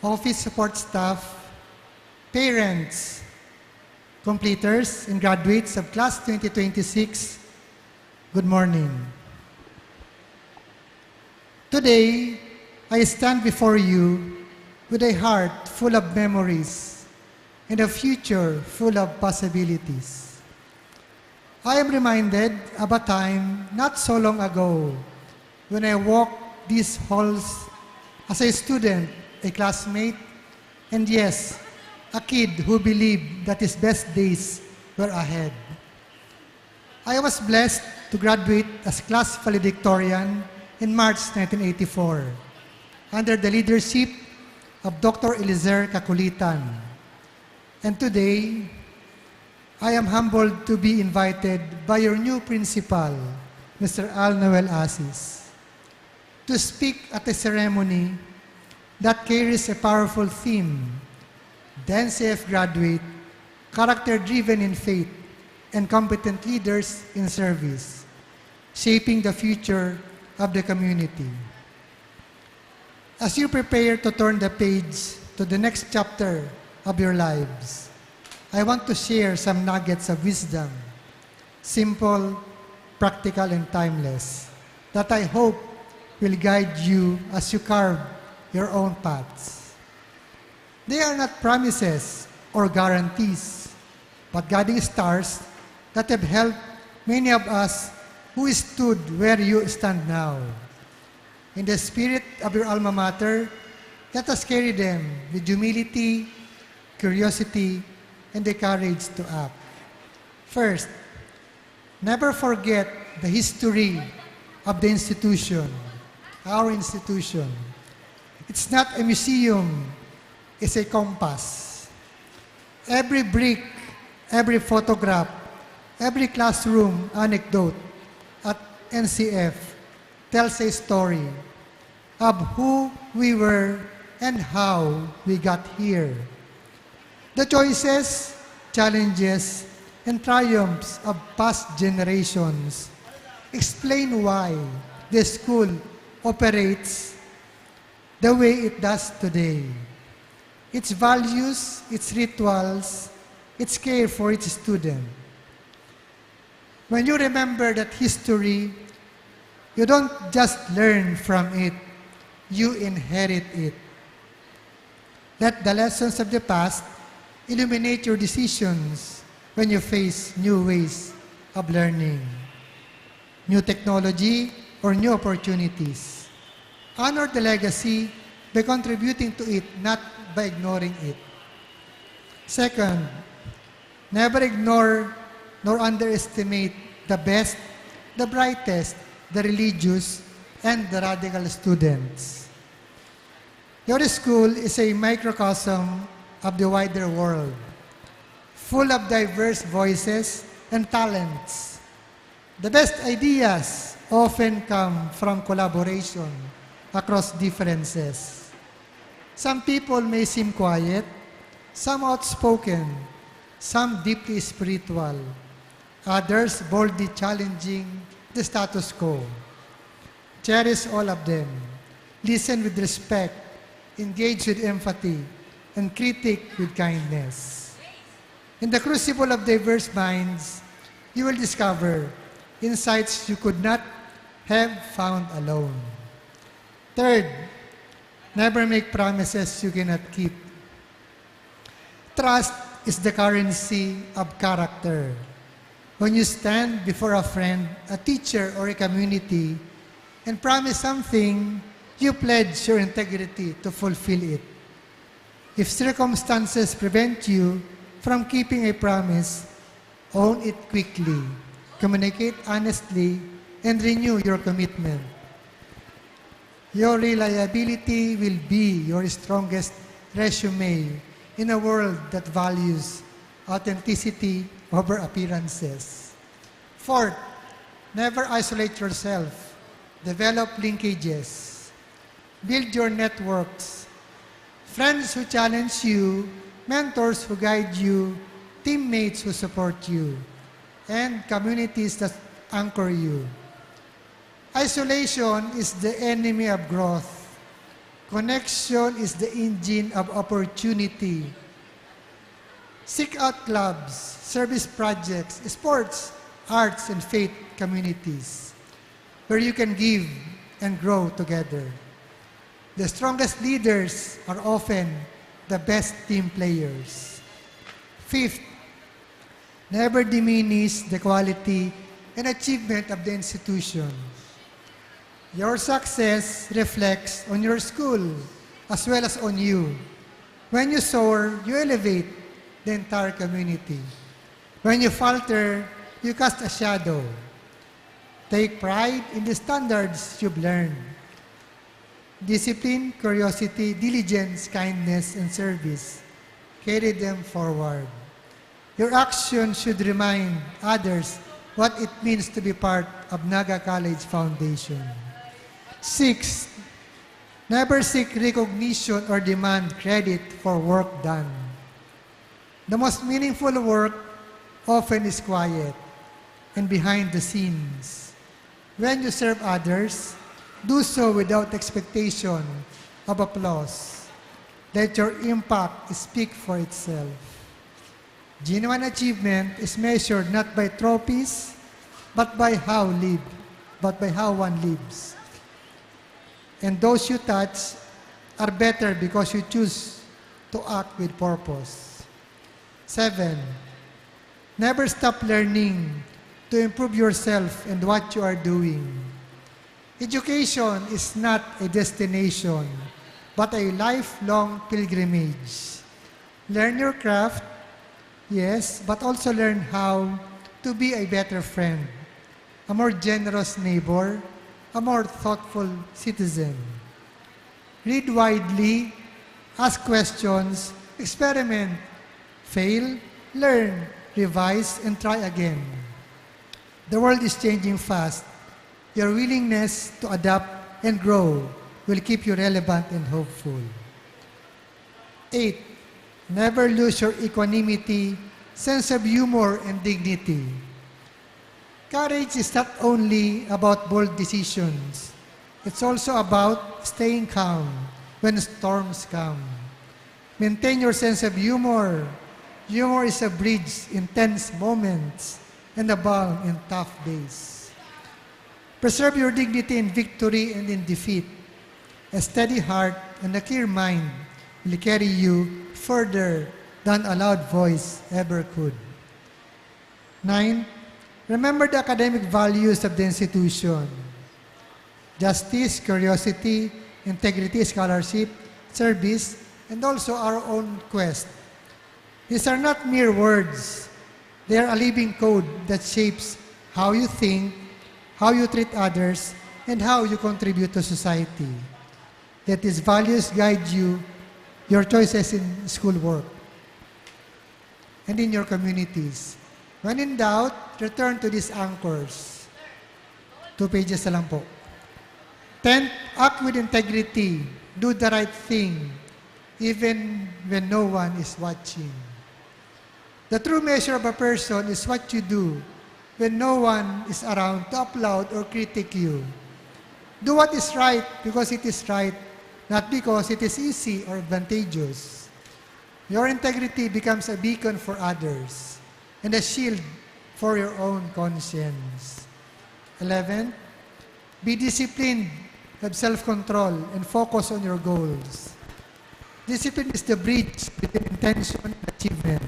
office support staff, parents, completers, and graduates of Class 2026, good morning. Today, I stand before you with a heart full of memories and a future full of possibilities. I am reminded of a time not so long ago when I walked these halls as a student, a classmate, and yes, a kid who believed that his best days were ahead. I was blessed to graduate as class valedictorian in March 1984 under the leadership of Dr. Eliezer Kakulitan. And today, I am humbled to be invited by your new principal, Mr. Al Noel Asis, to speak at a ceremony that carries a powerful theme, the NCF graduate, character-driven in faith, and competent leaders in service, shaping the future of the community. As you prepare to turn the page to the next chapter of your lives, I want to share some nuggets of wisdom, simple, practical, and timeless, that I hope will guide you as you carve your own paths. They are not promises or guarantees, but guiding stars that have helped many of us who stood where you stand now. In the spirit of your alma mater, let us carry them with humility, curiosity, and the courage to act. First, never forget the history of the institution, our institution. It's not a museum, it's a compass. Every brick, every photograph, every classroom anecdote at NCF tells a story of who we were and how we got here. The choices, challenges, and triumphs of past generations explain why the school operates the way it does today. Its values, its rituals, its care for its student. When you remember that history, you don't just learn from it, you inherit it. Let the lessons of the past illuminate your decisions when you face new ways of learning, new technology, or new opportunities. Honor the legacy by contributing to it, not by ignoring it. Second, never ignore nor underestimate the best, the brightest, the religious, and the radical students. Your school is a microcosm of the wider world, full of diverse voices and talents. The best ideas often come from collaboration across differences. Some people may seem quiet, some outspoken, some deeply spiritual, others boldly challenging the status quo. Cherish all of them. Listen with respect engage with empathy, and critique with kindness. In the crucible of diverse minds, you will discover insights you could not have found alone. Third, never make promises you cannot keep. Trust is the currency of character. When you stand before a friend, a teacher, or a community and promise something, you pledge your integrity to fulfill it. If circumstances prevent you from keeping a promise, own it quickly, communicate honestly, and renew your commitment. Your reliability will be your strongest resume in a world that values authenticity over appearances. Fourth, never isolate yourself. Develop linkages. Build your networks. Friends who challenge you, mentors who guide you, teammates who support you, and communities that anchor you. Isolation is the enemy of growth. Connection is the engine of opportunity. Seek out clubs, service projects, sports, arts, and faith communities where you can give and grow together. The strongest leaders are often the best team players. Fifth, never diminish the quality and achievement of the institution. Your success reflects on your school as well as on you. When you soar, you elevate the entire community. When you falter, you cast a shadow. Take pride in the standards you've learned. Discipline, curiosity, diligence, kindness, and service. Carry them forward. Your action should remind others what it means to be part of Naga College Foundation. Sixth, never seek recognition or demand credit for work done. The most meaningful work often is quiet and behind the scenes. When you serve others, do so without expectation of applause. Let your impact speak for itself. Genuine achievement is measured not by trophies, but by how one lives. And those you touch are better because you choose to act with purpose. 7, never stop learning to improve yourself and what you are doing. Education is not a destination, but a lifelong pilgrimage. Learn your craft, yes, but also learn how to be a better friend, a more generous neighbor, a more thoughtful citizen. Read widely, ask questions, experiment, fail, learn, revise, and try again. The world is changing fast. Your willingness to adapt and grow will keep you relevant and hopeful. 8, never lose your equanimity, sense of humor, and dignity. Courage is not only about bold decisions. It's also about staying calm when storms come. Maintain your sense of humor. Humor is a bridge in tense moments and a balm in tough days. Preserve your dignity in victory and in defeat. A steady heart and a clear mind will carry you further than a loud voice ever could. 9, remember the academic values of the institution. Justice, curiosity, integrity, scholarship, service, and also our own quest. These are not mere words. They are a living code that shapes how you think, how you treat others, and how you contribute to society. Let these values guide you, your choices in schoolwork, and in your communities. When in doubt, return to these anchors. 2 pages na lang po. 10, act with integrity. Do the right thing, even when no one is watching. The true measure of a person is what you do when no one is around to applaud or critique you. Do what is right because it is right, not because it is easy or advantageous. Your integrity becomes a beacon for others and a shield for your own conscience. 11. Be disciplined, have self-control, and focus on your goals. Discipline is the bridge between intention and achievement.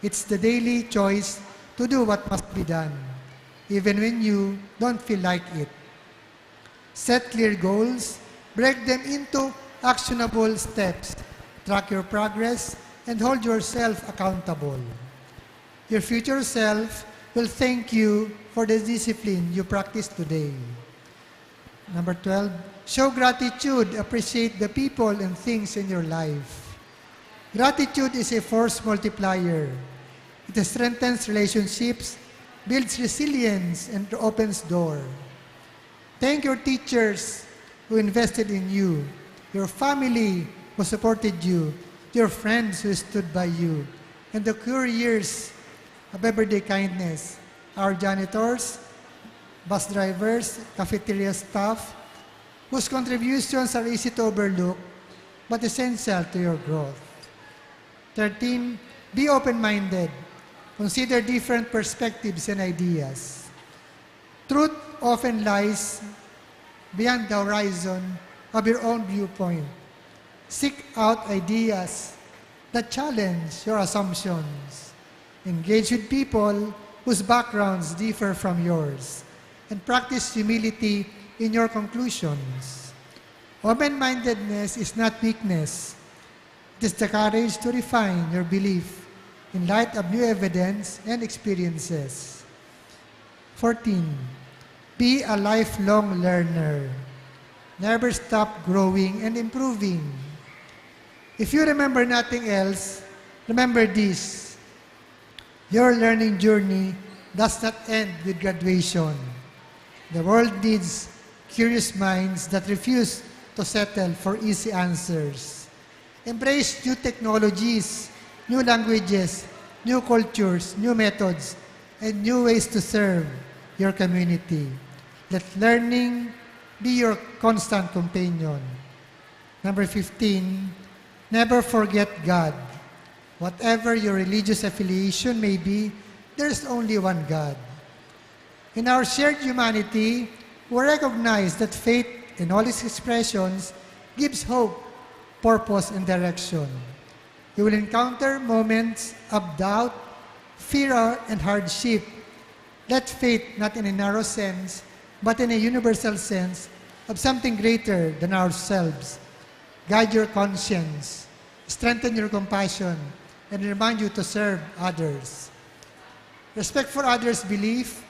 It's the daily choice to do what must be done, even when you don't feel like it. Set clear goals, break them into actionable steps, track your progress, and hold yourself accountable. Your future self will thank you for the discipline you practice today. Number 12, show gratitude, appreciate the people and things in your life. Gratitude is a force multiplier. It strengthens relationships, builds resilience, and opens doors. Thank your teachers who invested in you, your family who supported you, your friends who stood by you, and the couriers of everyday kindness, our janitors, bus drivers, cafeteria staff, whose contributions are easy to overlook but essential to your growth. 13, be open-minded. Consider different perspectives and ideas. Truth often lies beyond the horizon of your own viewpoint. Seek out ideas that challenge your assumptions. Engage with people whose backgrounds differ from yours, and practice humility in your conclusions. Open-mindedness is not weakness. It is the courage to refine your belief in light of new evidence and experiences. 14. Be a lifelong learner. Never stop growing and improving. If you remember nothing else, remember this. Your learning journey does not end with graduation. The world needs curious minds that refuse to settle for easy answers. Embrace new technologies, new languages, new cultures, new methods, and new ways to serve your community. Let learning be your constant companion. Number 15, never forget God. Whatever your religious affiliation may be, there's only one God. In our shared humanity, we recognize that faith in all its expressions gives hope, purpose, and direction. You will encounter moments of doubt, fear, and hardship. Let faith, not in a narrow sense, but in a universal sense of something greater than ourselves, guide your conscience, strengthen your compassion, and remind you to serve others. Respect for others' belief,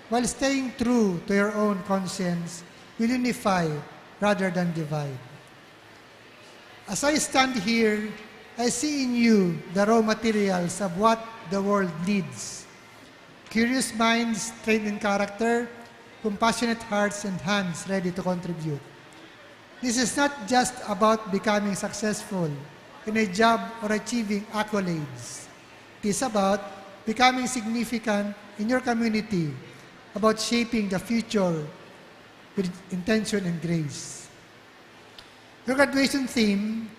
while staying true to your own conscience, will unify rather than divide. As I stand here, I see in you the raw materials of what the world needs. Curious minds trained in character, compassionate hearts and hands ready to contribute. This is not just about becoming successful in a job or achieving accolades. It is about becoming significant in your community, about shaping the future with intention and grace. Your graduation theme,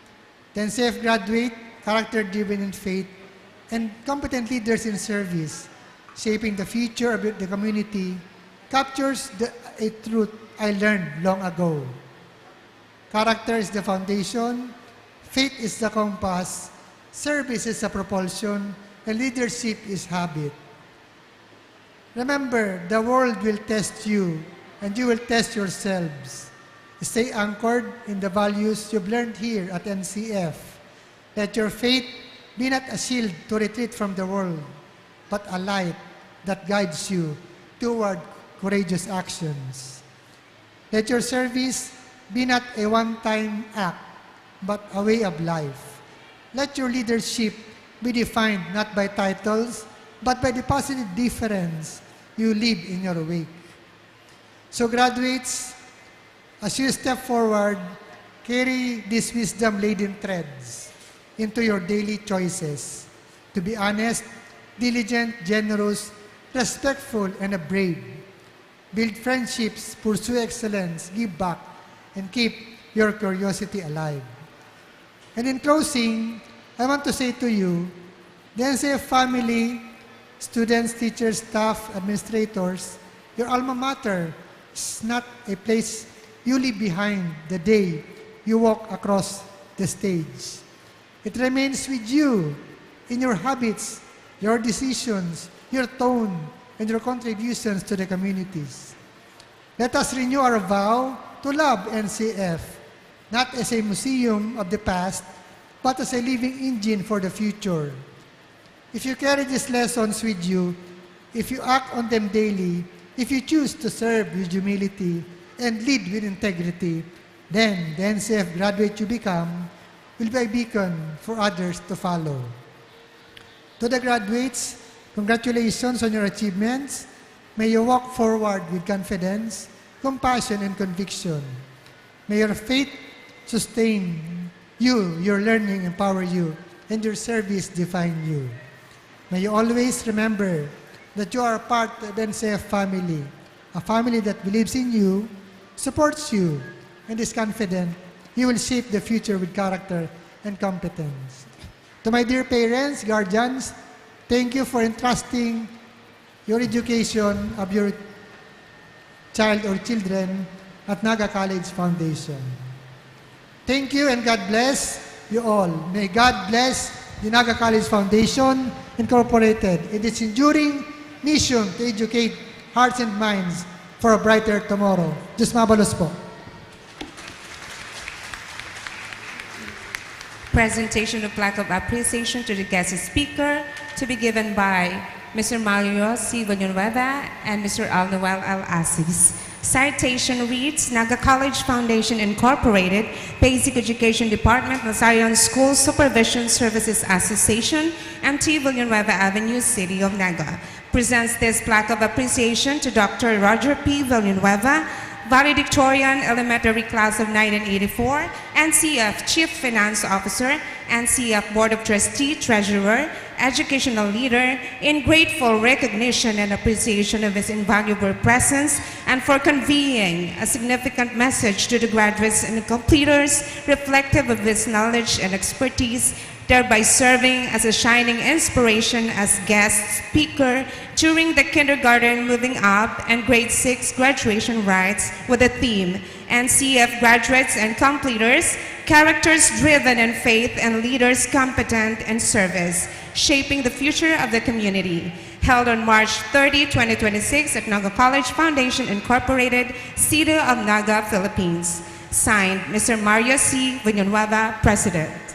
the NCF graduate, character-driven in faith, and competent leaders in service, shaping the future of the community, captures a truth I learned long ago. Character is the foundation, faith is the compass, service is the propulsion, and leadership is habit. Remember, the world will test you, and you will test yourselves. Stay anchored in the values you've learned here at NCF. Let your faith be not a shield to retreat from the world, but a light that guides you toward courageous actions. Let your service be not a one-time act, but a way of life. Let your leadership be defined not by titles, but by the positive difference you leave in your wake. So graduates, as you step forward, carry these wisdom-laden threads into your daily choices. To be honest, diligent, generous, respectful, and brave. Build friendships, pursue excellence, give back, and keep your curiosity alive. And in closing, I want to say to you, the NCF family, students, teachers, staff, administrators, your alma mater is not a place you leave behind the day you walk across the stage. It remains with you in your habits, your decisions, your tone, and your contributions to the communities. Let us renew our vow to love NCF, not as a museum of the past, but as a living engine for the future. If you carry these lessons with you, if you act on them daily, if you choose to serve with humility and lead with integrity, then the NCF graduate you become will be a beacon for others to follow. To the graduates, congratulations on your achievements. May you walk forward with confidence, compassion, and conviction. May your faith sustain you, your learning empower you, and your service define you. May you always remember that you are a part of the NCF family, a family that believes in you, supports you, and is confident you will shape the future with character and competence. To my dear parents, guardians, thank you for entrusting your education of your child or children at Naga College Foundation. Thank you and God bless you all. May God bless the Naga College Foundation Incorporated in its enduring mission to educate hearts and minds for a brighter tomorrow. Diyos mabalos po. Presentation of plaque of appreciation to the guest speaker to be given by Mr. Mario C. Villanueva and Mr. Al Noel Al Asis. Citation reads, Naga College Foundation Incorporated, Basic Education Department, Nasarian School Supervision Services Association, MT Villanueva Avenue, City of Naga, presents this plaque of appreciation to Dr. Roger P. Villanueva, valedictorian, elementary class of 1984, NCF Chief Finance Officer, NCF Board of Trustee, Treasurer, educational leader, in grateful recognition and appreciation of his invaluable presence and for conveying a significant message to the graduates and completers reflective of his knowledge and expertise, thereby serving as a shining inspiration as guest speaker during the kindergarten moving up and grade 6 graduation rites with the theme NCF graduates and completers, characters driven in faith and leaders competent in service, shaping the future of the community. Held on March 30, 2026 at Naga College Foundation Incorporated, City of Naga, Philippines. Signed, Mr. Mario C. Villanueva, President.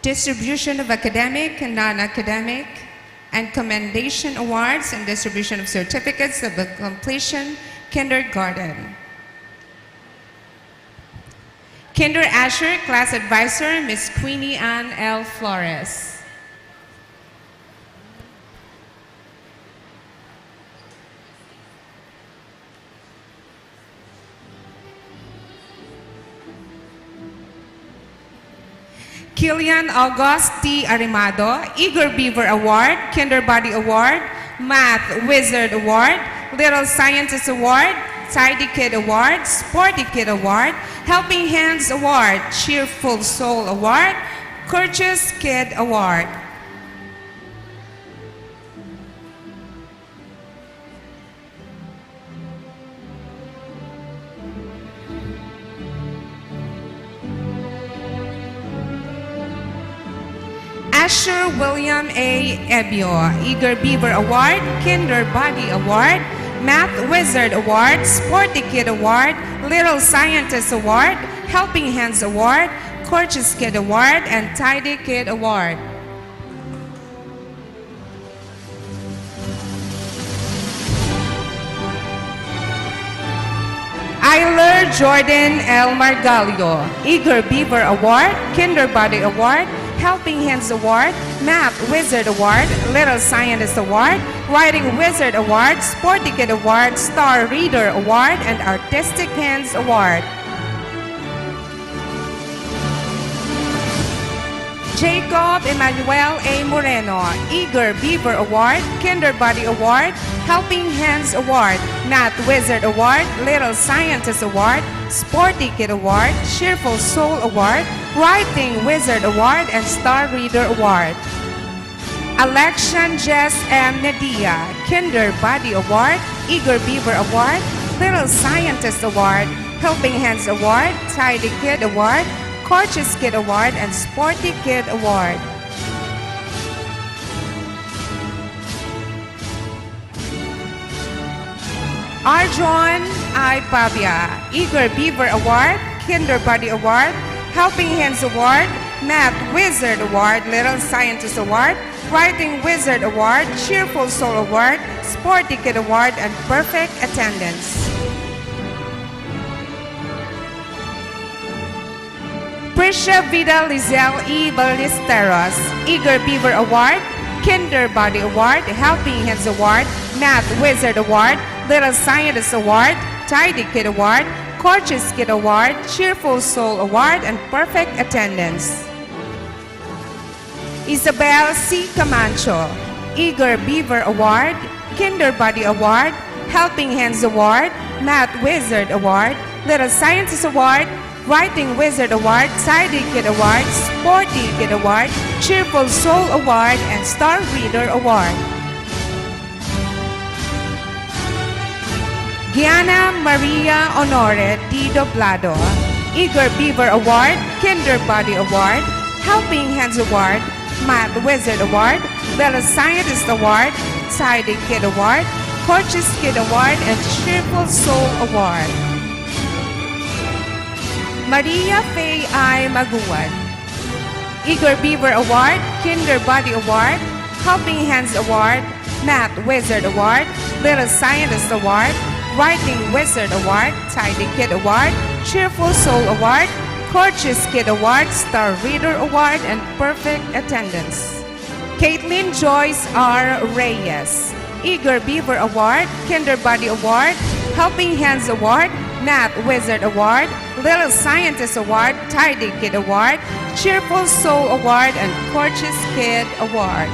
Distribution of academic and non-academic and commendation awards and distribution of certificates of completion, kindergarten. Kinder Asher, Class Advisor, Ms. Queenie Ann L. Flores. Kilian August T. Arimado, Eager Beaver Award, Kinder Body Award, Math Wizard Award, Little Scientist Award, Tidy Kid Award, Sporty Kid Award, Helping Hands Award, Cheerful Soul Award, Courteous Kid Award. Asher William A. Ebio, Eager Beaver Award, Kinder Body Award, Math Wizard Award, Sporty Kid Award, Little Scientist Award, Helping Hands Award, Courteous Kid Award, and Tidy Kid Award. Eiler Jordan L. Margalio, Eager Beaver Award, Kinder Body Award, Helping Hands Award, Math Wizard Award, Little Scientist Award, Writing Wizard Award, Sporty Kid Award, Star Reader Award, and Artistic Hands Award. Jacob Emmanuel A. Moreno, Eager Beaver Award, Kinder Body Award, Helping Hands Award, Math Wizard Award, Little Scientist Award, Sporty Kid Award, Cheerful Soul Award, Writing Wizard Award, and Star Reader Award. Election Jess M. Nadia, Kinder Body Award, Eager Beaver Award, Little Scientist Award, Helping Hands Award, Tidy Kid Award, Courteous Kid Award, and Sporty Kid Award. Arjon I. Pavia, Eager Beaver Award, Kinder Body Award, Helping Hands Award, Math Wizard Award, Little Scientist Award, Writing Wizard Award, Cheerful Soul Award, Sporty Kid Award, and Perfect Attendance. Prisha Vida Lizelle E. Ballesteros, Eager Beaver Award, Kinder Body Award, Helping Hands Award, Math Wizard Award, Little Scientist Award, Tidy Kid Award, Courteous Kid Award, Cheerful Soul Award, and Perfect Attendance. Isabel C. Camacho, Eager Beaver Award, Kinder Body Award, Helping Hands Award, Math Wizard Award, Little Scientist Award, Writing Wizard Award, Tidy Kid Award, Sporty Kid Award, Cheerful Soul Award, and Star Reader Award. Gianna Maria Honore D. Doblado, Eager Beaver Award, Kinder Body Award, Helping Hands Award, Math Wizard Award, Little Scientist Award, Tidy Kid Award, Courteous Kid Award, and Cheerful Soul Award. Maria Faye I. Maguad, Eager Beaver Award, Kinder Body Award, Helping Hands Award, Math Wizard Award, Little Scientist Award, Writing Wizard Award, Tidy Kid Award, Cheerful Soul Award, Courteous Kid Award, Star Reader Award, and Perfect Attendance. Caitlin Joyce R. Reyes, Eager Beaver Award, Kinder Body Award, Helping Hands Award, Math Wizard Award, Little Scientist Award, Tidy Kid Award, Cheerful Soul Award, and Courteous Kid Award.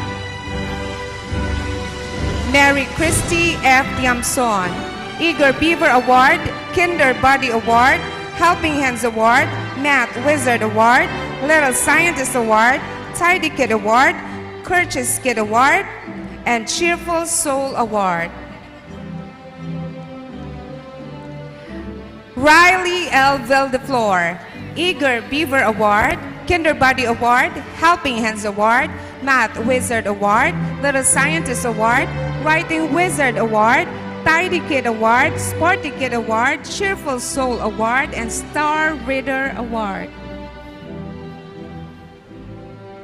Mary Christy F. Diamson, Eager Beaver Award, Kinder Body Award, Helping Hands Award, Math Wizard Award, Little Scientist Award, Tidy Kid Award, Courteous Kid Award, and Cheerful Soul Award. Riley L. Vildeflor, Eager Beaver Award, Kinder Body Award, Helping Hands Award, Math Wizard Award, Little Scientist Award, Writing Wizard Award, Tidy Kid Award, Sporty Kid Award, Cheerful Soul Award, and Star Reader Award.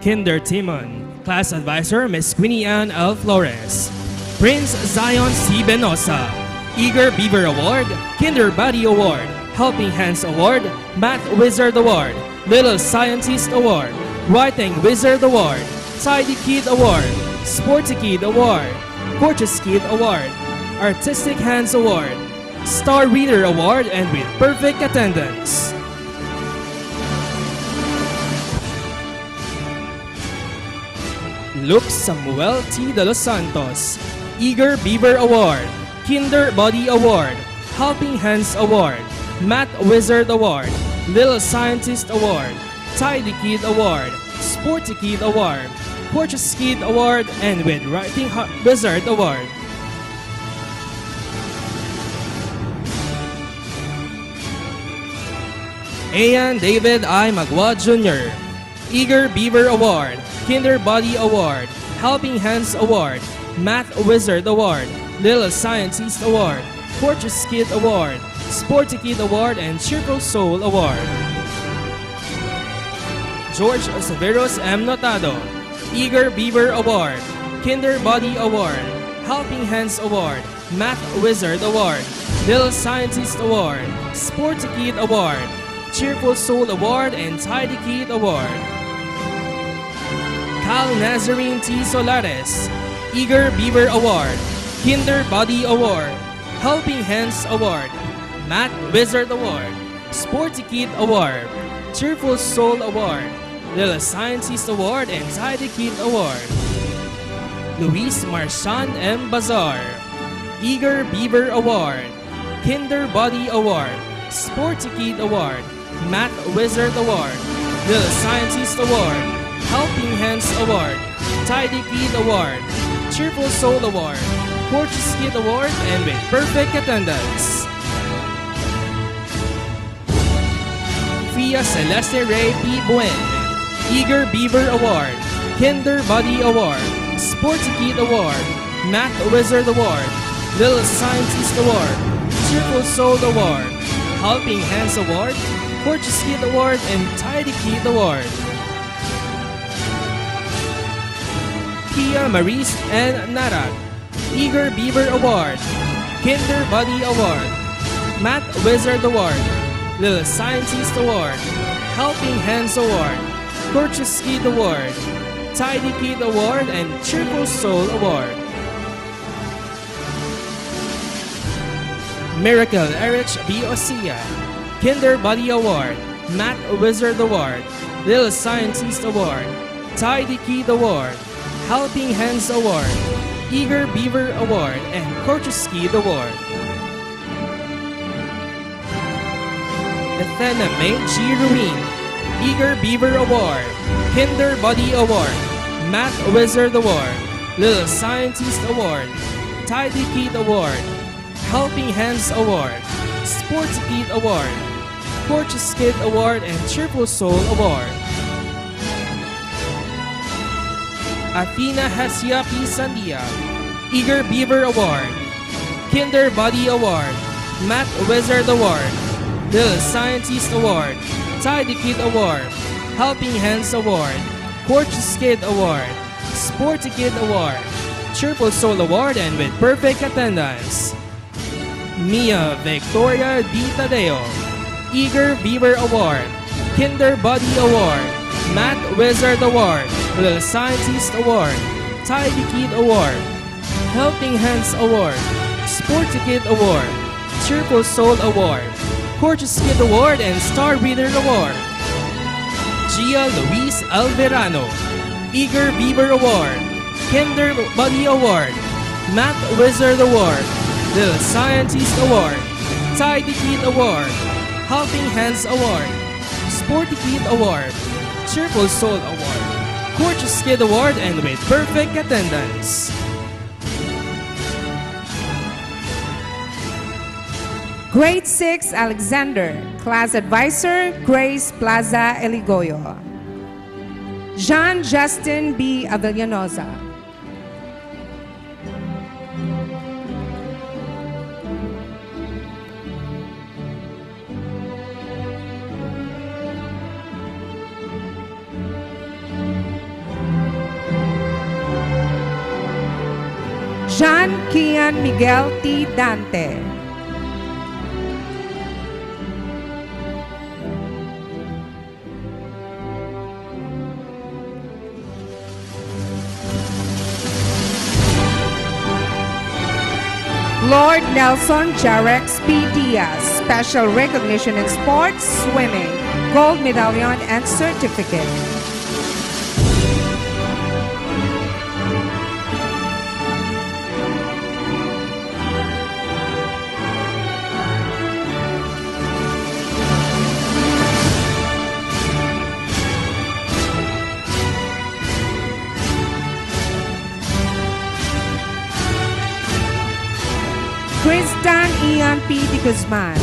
Kinder Timon, Class Advisor Ms. Queenie Ann L. Flores. Prince Zion C. Benosa, Eager Beaver Award, Kinder Body Award, Helping Hands Award, Math Wizard Award, Little Scientist Award, Writing Wizard Award, Tidy Kid Award, Sporty Kid Award, Courteous Kid Award, Artistic Hands Award, Star Reader Award, and with perfect attendance. Luke Samuel T. De Los Santos, Eager Beaver Award, Kinder Body Award, Helping Hands Award, Math Wizard Award, Little Scientist Award, Tidy Kid Award, Sporty Kid Award, Courteous Kid Award, and with Writing Wizard Award. Ian David I. Magwa Jr., Eager Beaver Award, Kinder Body Award, Helping Hands Award, Math Wizard Award, Little Scientist Award, Fortress Kid Award, Sporty Kid Award, and Cheerful Soul Award. George Severos M. Notado, Eager Beaver Award, Kinder Body Award, Helping Hands Award, Math Wizard Award, Little Scientist Award, Sporty Kid Award, Cheerful Soul Award, and Tidy Kid Award. Cal Nazarene T. Solares, Eager Beaver Award, Kinder Body Award, Helping Hands Award, Math Wizard Award, Sporty Kid Award, Cheerful Soul Award, Little Scientist Award, and Tidy Kid Award. Luis Marcian M. Bazar, Eager Beaver Award, Kinder Body Award, Sporty Kid Award, Math Wizard Award, Little Scientist Award, Helping Hands Award, Tidy Kid Award, Cheerful Soul Award, Fortress Kid Award, and with perfect attendance. Fia Celeste Ray P. Buen, Eager Beaver Award, Kinder Body Award, Sporty Kid Award, Math Wizard Award, Little Scientist Award, Cheerful Soul Award, Helping Hands Award, Fortress Kid Award, and Tidy Kid Award. Pia Maris N. Narag, Eager Beaver Award, Kinder Body Award, Math Wizard Award, Little Scientist Award, Helping Hands Award, Fortress Kid Award, Tidy Kid Award, and Cheerful Soul Award. Miracle Erich B. Osia, Kinder Body Award, Math Wizard Award, Little Scientist Award, Tidy Kid Award, Helping Hands Award, Eager Beaver Award, and Fortress Kid Award. Athena May G. Ruin, Eager Beaver Award, Kinder Body Award, Math Wizard Award, Little Scientist Award, Tidy Kid Award, Helping Hands Award, Sports Kid Award, Fortress Kid Award, and Cheerful Soul Award. Athena Hasia P. Sandia, Eager Beaver Award, Kinder Body Award, Math Wizard Award, Little Scientist Award, Tidy Kid Award, Helping Hands Award, Fortress Kid Award, Sporty Kid Award, Cheerful Soul Award, and with perfect attendance. Mia Victoria D. Tadeo, Eager Beaver Award, Kinder Body Award, Math Wizard Award, Little Scientist Award, Tidy Kid Award, Helping Hands Award, Sporty Kid Award, Cheerful Soul Award, Fortress Kid Award, and Star Reader Award. Gia Luis Alverano, Eager Beaver Award, Kinder Body Award, Math Wizard Award, Little Scientist Award, Tidy Kid Award, Helping Hands Award, Sporty Kid Award, Cheerful Soul Award, Fortress Kid Award, and with perfect attendance. Grade 6 Alexander, Class Advisor Grace Plaza Eligoyo. Jean Justin B. Avellanosa. Jean Kian Miguel T. Dante. Lord Nelson Jarex P. Diaz, Special Recognition in Sports, Swimming, Gold Medallion and Certificate. Tristan Ian P. de Guzman.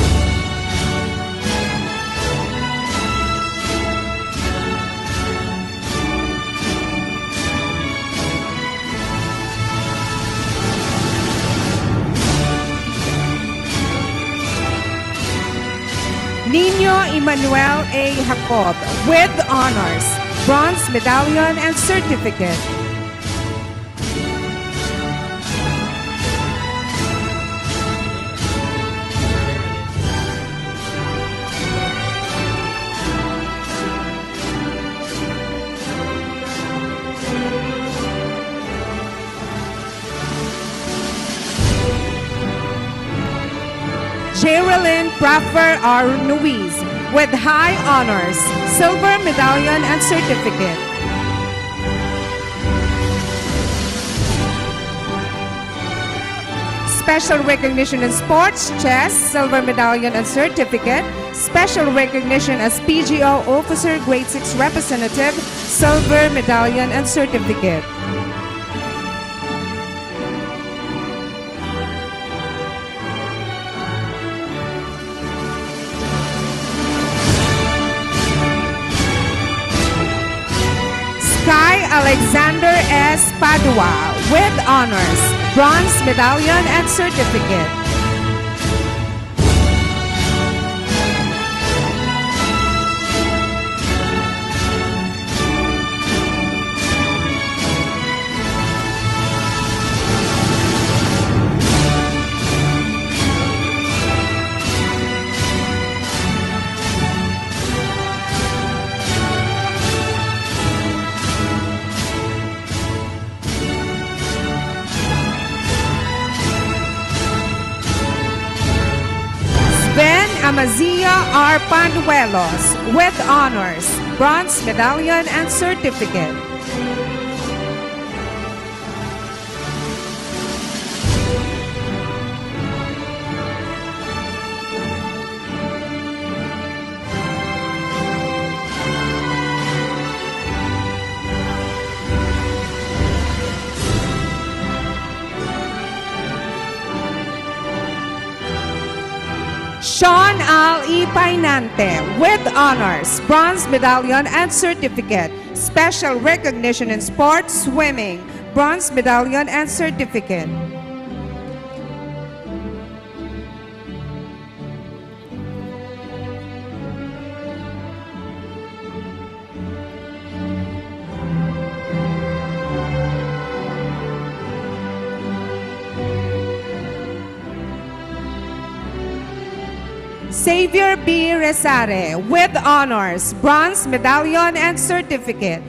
Nino Emmanuel A. Jacob with honors, bronze medallion and certificate. Geraldine Praffer R. Nuiz with high honors, silver medallion and certificate. Special recognition in sports, chess, silver medallion and certificate. Special recognition as PGO Officer Grade 6 Representative, silver medallion and certificate. Sky Alexander S. Padua with honors, bronze medallion and certificate. Amazia R. Panduelos with honors, bronze medallion and certificate. Sean Al E. Painante with honors, bronze medallion and certificate. Special recognition in sports, swimming, bronze medallion and certificate. Xavier B. Resare with honors, bronze medallion and certificate.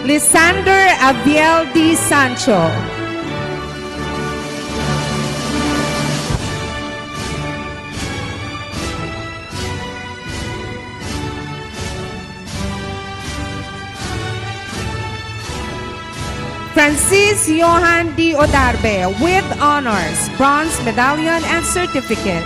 Lysander Abiel D. Sancho. Francis Johan D. Odarbe with honors, bronze medallion and certificate.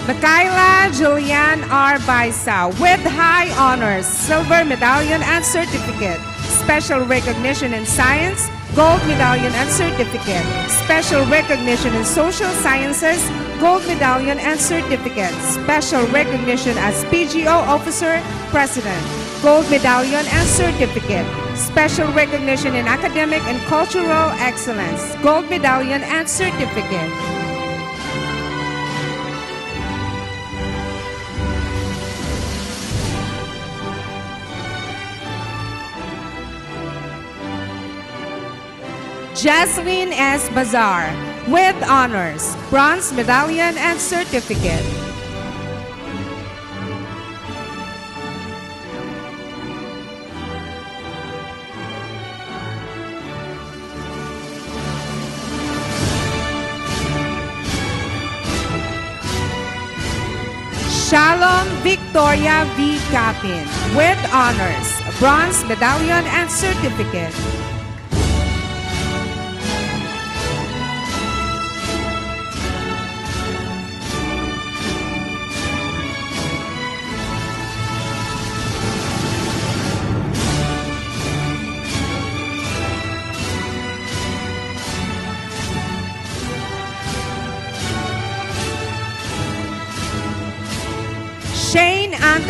Michaela Julian R. Baisa with high honors, silver medallion and certificate. Special recognition in science, gold medallion and certificate. Special recognition in social sciences, gold medallion and certificate. Special recognition as PGO Officer President, gold medallion and certificate. Special recognition in academic and cultural excellence, gold medallion and certificate. Jaslyn S. Bazar with honors, bronze medallion and certificate. Shalom Victoria V. Capin with honors, bronze medallion and certificate.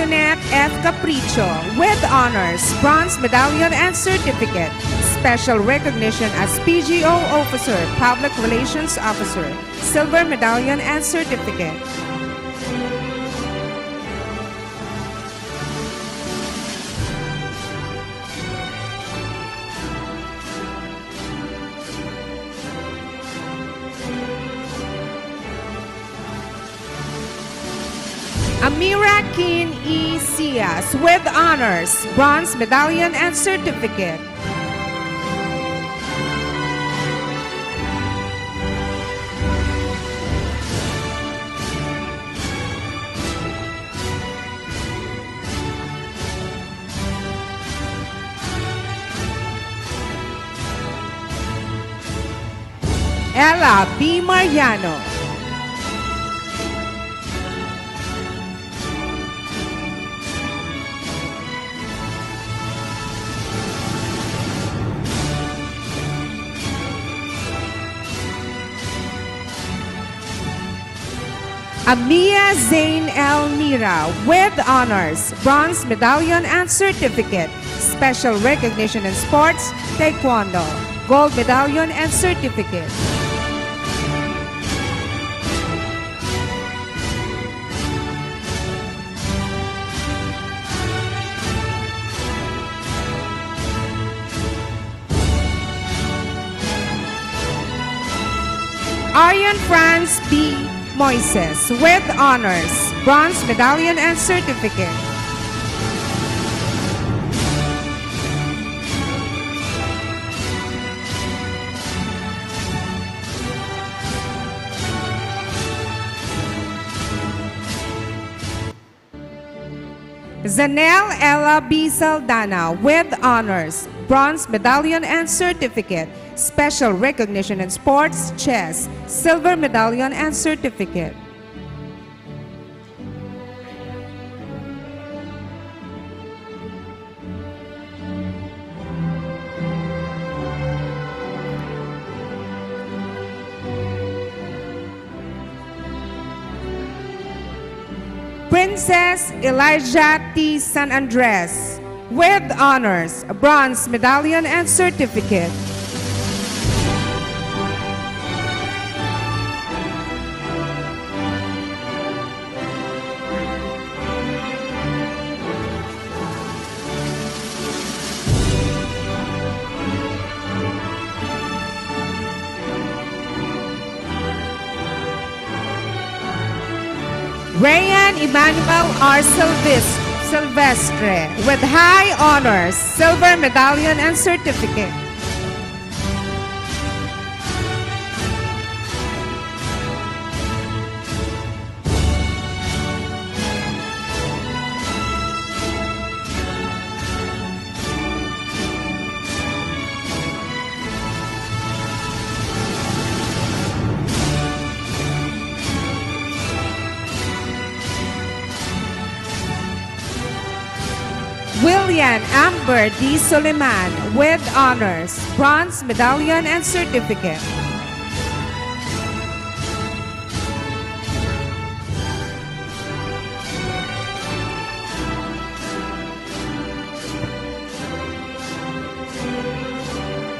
Antoinette F. Capricho with honors, bronze medallion and certificate. Special recognition as PGO officer, public relations officer, silver medallion and certificate. Amira Keen E. Cias with honors, bronze medallion and certificate. Ella B. Mariano. Amia Zain El Mira with honors, bronze medallion and certificate. Special recognition in sports, taekwondo, gold medallion and certificate. Aryan France B. Moises with honors, bronze medallion and certificate. Zanel Ella B. Saldana with honors, bronze medallion and certificate. Special recognition in sports, chess, silver medallion and certificate. Princess Elijah T. San Andres with honors, bronze medallion and certificate. Rayan Emmanuel R. Silvestre with high honors, silver medallion and certificate. William Amber D. Suleiman with honors, bronze medallion and certificate.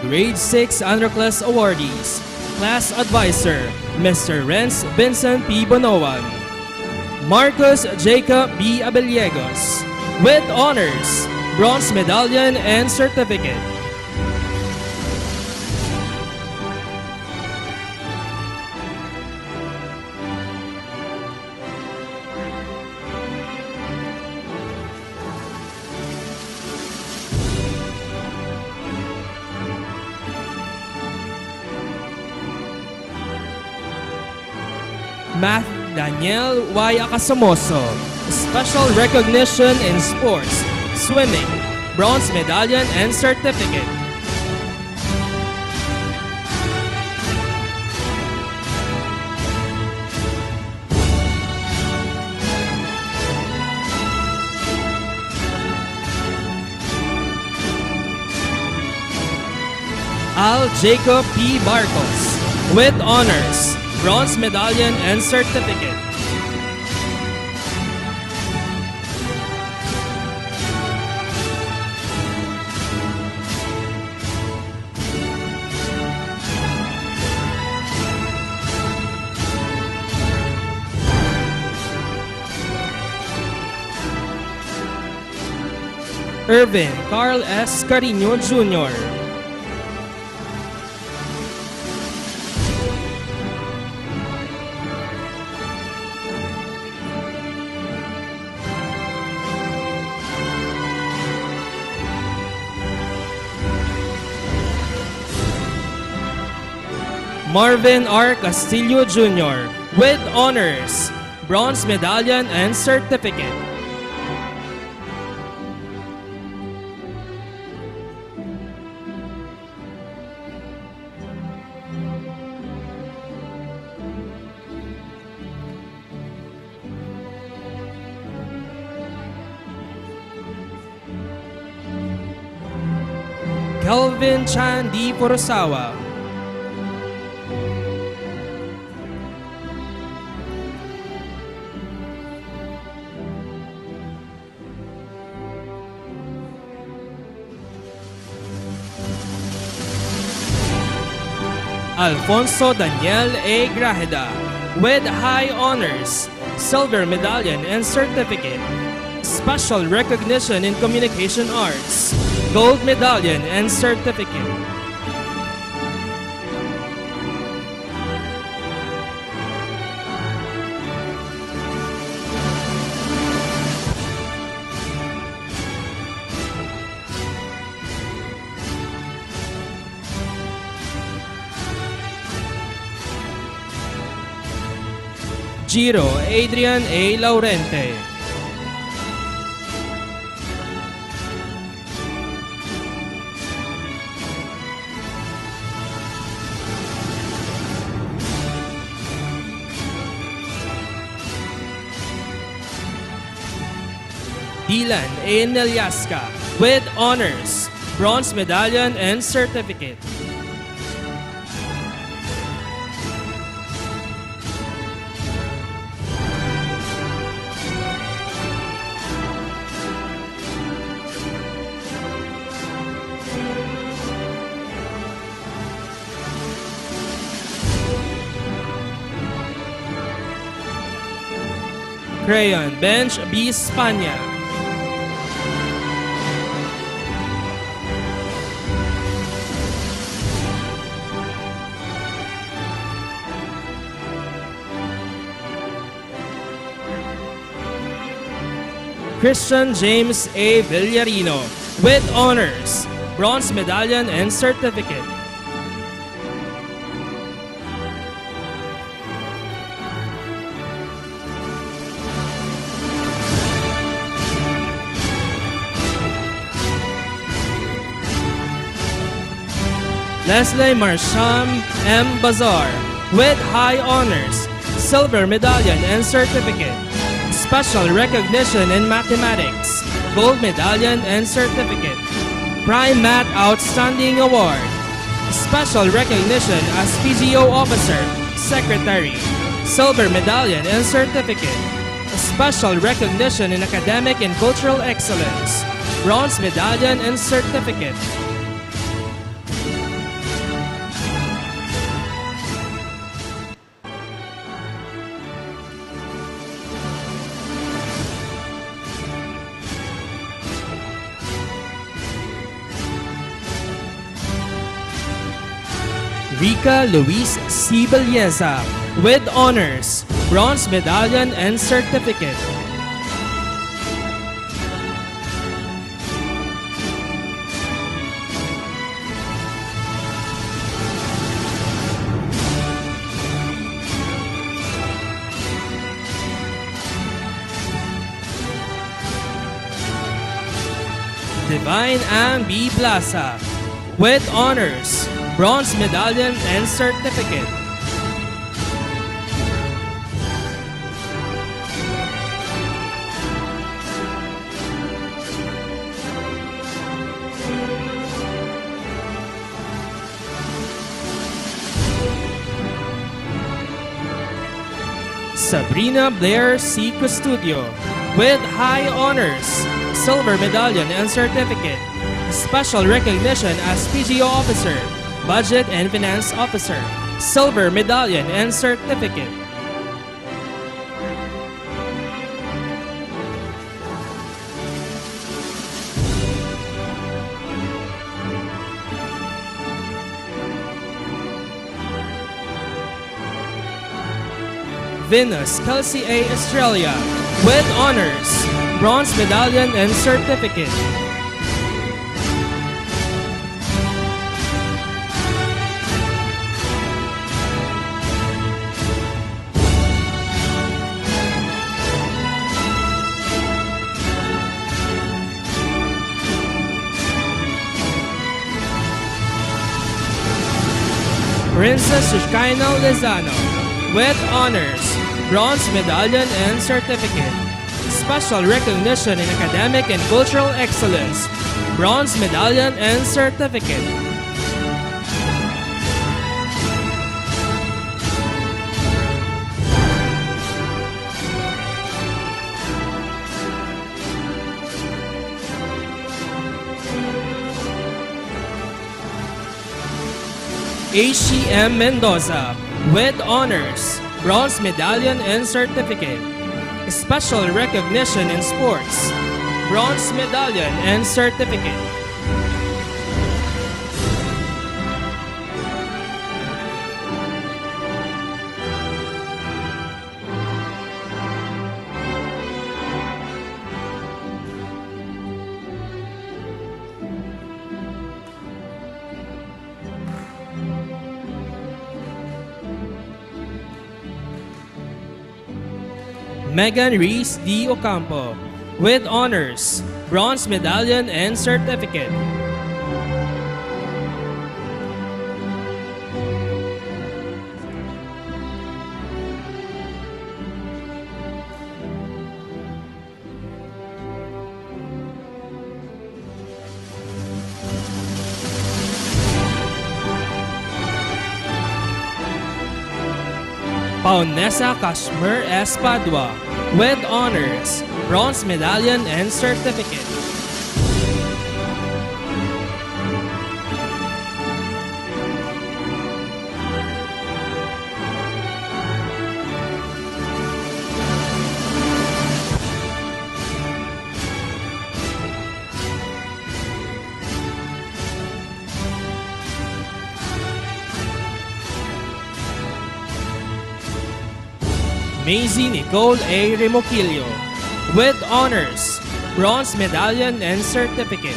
Grade 6 Underclass Awardees. Class Advisor, Mr. Renz Vincent P. Bonoan. Marcus Jacob B. Abellegos. With honors, bronze medallion and certificate. Math Daniel Y. Acasamoso. Special recognition in sports, swimming, bronze medallion and certificate. Al Jacob P. Barcos with honors, bronze medallion and certificate. Irvin Carl S. Carino Jr. Marvin R. Castillo Jr. with honors, bronze medallion and certificate. Kelvin Chan D. Furusawa. Alfonso Daniel A. Grajeda with high honors, silver medallion and certificate, special recognition in communication arts, gold medallion and certificate. Giro Adrian A. Laurente. Dylan A. Nelyaska with honors, bronze medallion and certificate. Crayon Bench B. Spania. Christian James A. Villarino with honors, bronze medallion and certificate. Leslie Marsham M. Bazar with high honors, silver medallion and certificate, special recognition in mathematics, gold medallion and certificate, Prime Math Outstanding Award, special recognition as PGO Officer, Secretary, silver medallion and certificate, special recognition in academic and cultural excellence, bronze medallion and certificate. Rica Luis C. Belleza with honors, bronze medallion and certificate. Divine Ann B. Plaza with honors, bronze medallion and certificate. Sabrina Blair C. Custodio with high honors, silver medallion and certificate, special recognition as PGO Officer, Budget and Finance Officer, silver medallion and certificate. Venus Kelsey A. Estrella with honors, bronze medallion and certificate. Princess Shkaina Lezano with honors, bronze medallion and certificate. Special recognition in academic and cultural excellence, bronze medallion and certificate. HCM Mendoza with honors, bronze medallion and certificate. Special recognition in sports, bronze medallion and certificate. Megan Reese D. Ocampo with honors, bronze medallion and certificate. Paunesa Kashmir S. Padua with honors, bronze medallion and certificate. Maisie Nicole A. Remoquillo with honors, bronze medallion and certificate.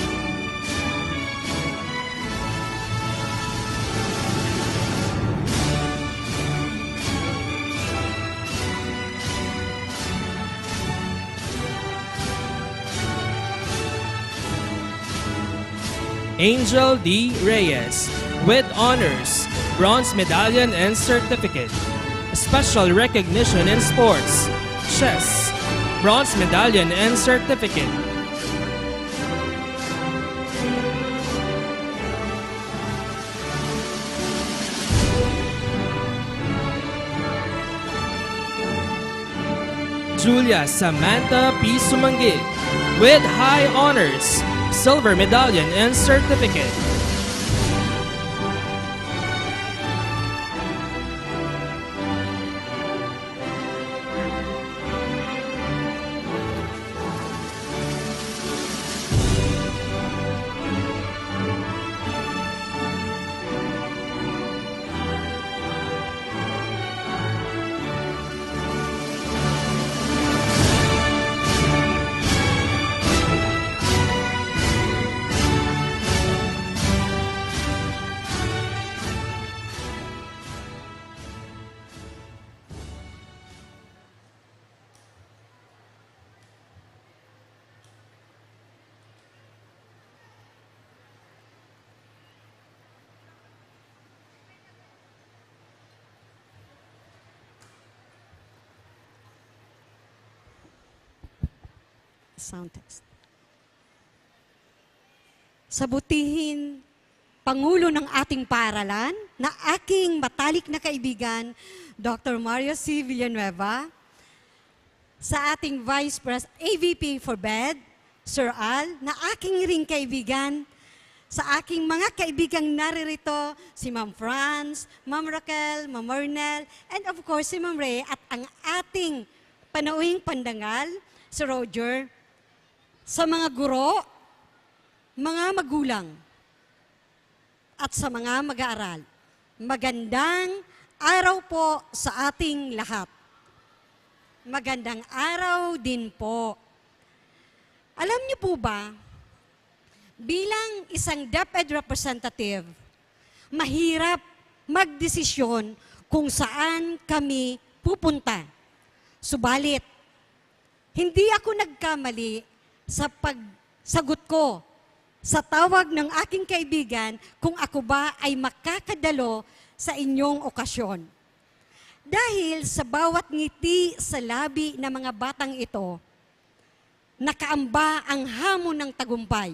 Angel D. Reyes with honors, bronze medallion and certificate. Special recognition in sports, chess, bronze medallion and certificate. Julia Samantha P. Sumanggit with high honors, silver medallion and certificate. Sound text. Sabutihin, Pangulo ng ating paaralan, na aking matalik na kaibigan, Dr. Mario C. Villanueva, sa ating Vice President, AVP for BED, Sir Al, na aking ring kaibigan, sa aking mga kaibigang naririto, si Ma'am Franz, Ma'am Raquel, Ma'am Marnel, and of course si Ma'am Ray, at ang ating panauhing pandangal, si Roger, sa mga guro, mga magulang, at sa mga mag-aaral. Magandang araw po sa ating lahat. magandang araw din po. Alam niyo po ba, bilang isang DepEd representative, mahirap magdesisyon kung saan kami pupunta. Subalit, hindi ako nagkamali sa pagsagot ko sa tawag ng aking kaibigan kung ako ba ay makakadalo sa inyong okasyon. Dahil sa bawat ngiti sa labi ng mga batang ito, nakaamba ang hamon ng tagumpay.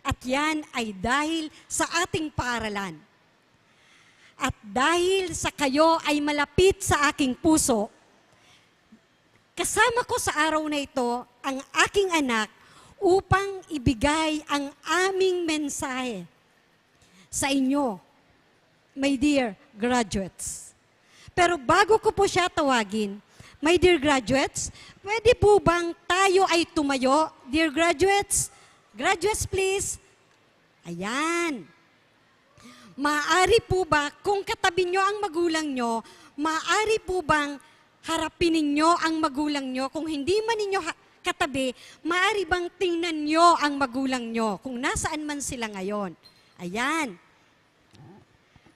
At yan ay dahil sa ating paaralan. At dahil sa kayo ay malapit sa aking puso, kasama ko sa araw na ito ang aking anak upang ibigay ang aming mensahe sa inyo, my dear graduates. Pero bago ko po siya tawagin, my dear graduates, pwede po bang tayo ay tumayo? Dear graduates, graduates please. Ayan. Maaari po ba, kung katabi nyo ang magulang nyo, maaari po bang harapin ninyo ang magulang nyo? Kung hindi man ninyo katabi, maaari bang tingnan nyo ang magulang nyo kung nasaan man sila ngayon? Ayan.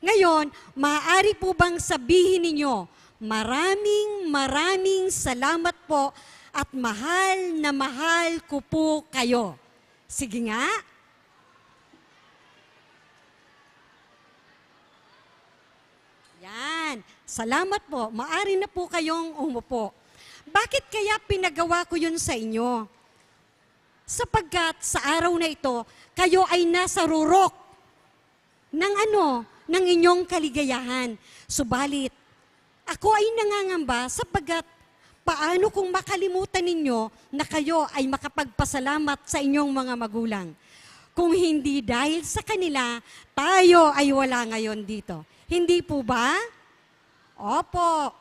Ngayon, maaari po bang sabihin ninyo, maraming salamat po at mahal na mahal ko po kayo. Sige nga. Yan. Salamat po. Maaari na po kayong umupo. Bakit kaya pinagawa ko yun sa inyo? Sapagkat sa araw na ito, kayo ay nasa rurok ng inyong kaligayahan. Subalit, ako ay nangangamba sapagkat paano kung makalimutan ninyo na kayo ay makapagpasalamat sa inyong mga magulang? Kung hindi dahil sa kanila, tayo ay wala ngayon dito. Hindi po ba? Opo.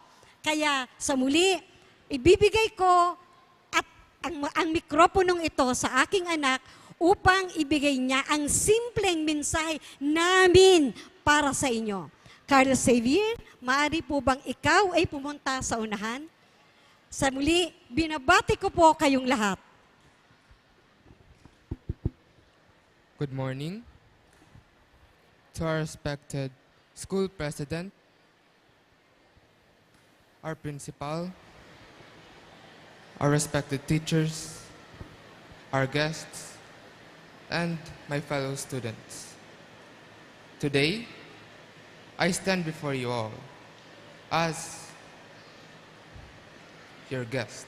Kaya sa muli, ibibigay ko at ang mikroponong ito sa aking anak upang ibigay niya ang simpleng mensahe namin para sa inyo. Carlos Xavier, maaari po bang ikaw ay pumunta sa unahan? Sa muli, binabati ko po kayong lahat. Good morning to our respected school president, our principal, our respected teachers, our guests, and my fellow students. Today, I stand before you all as your guest.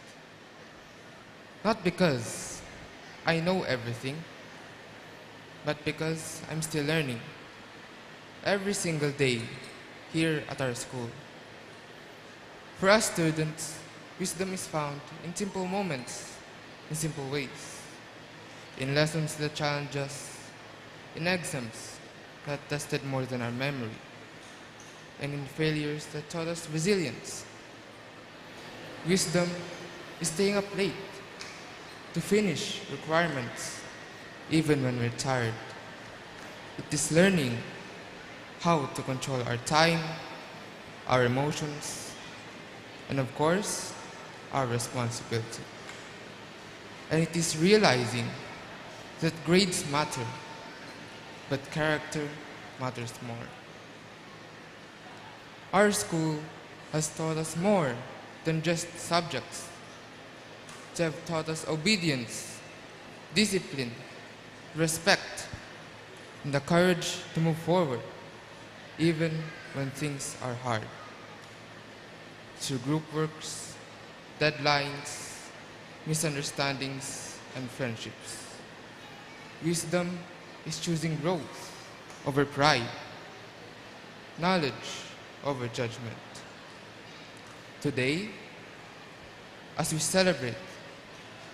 Not because I know everything, but because I'm still learning every single day here at our school. For us students, wisdom is found in simple moments, in simple ways, in lessons that challenge us, in exams that tested more than our memory, and in failures that taught us resilience. Wisdom is staying up late to finish requirements even when we're tired. It is learning how to control our time, our emotions, and of course, our responsibility. And it is realizing that grades matter, but character matters more. Our school has taught us more than just subjects. They have taught us obedience, discipline, respect, and the courage to move forward, even when things are hard. Through group works, deadlines, misunderstandings, and friendships. Wisdom is choosing growth over pride, knowledge over judgment. Today, as we celebrate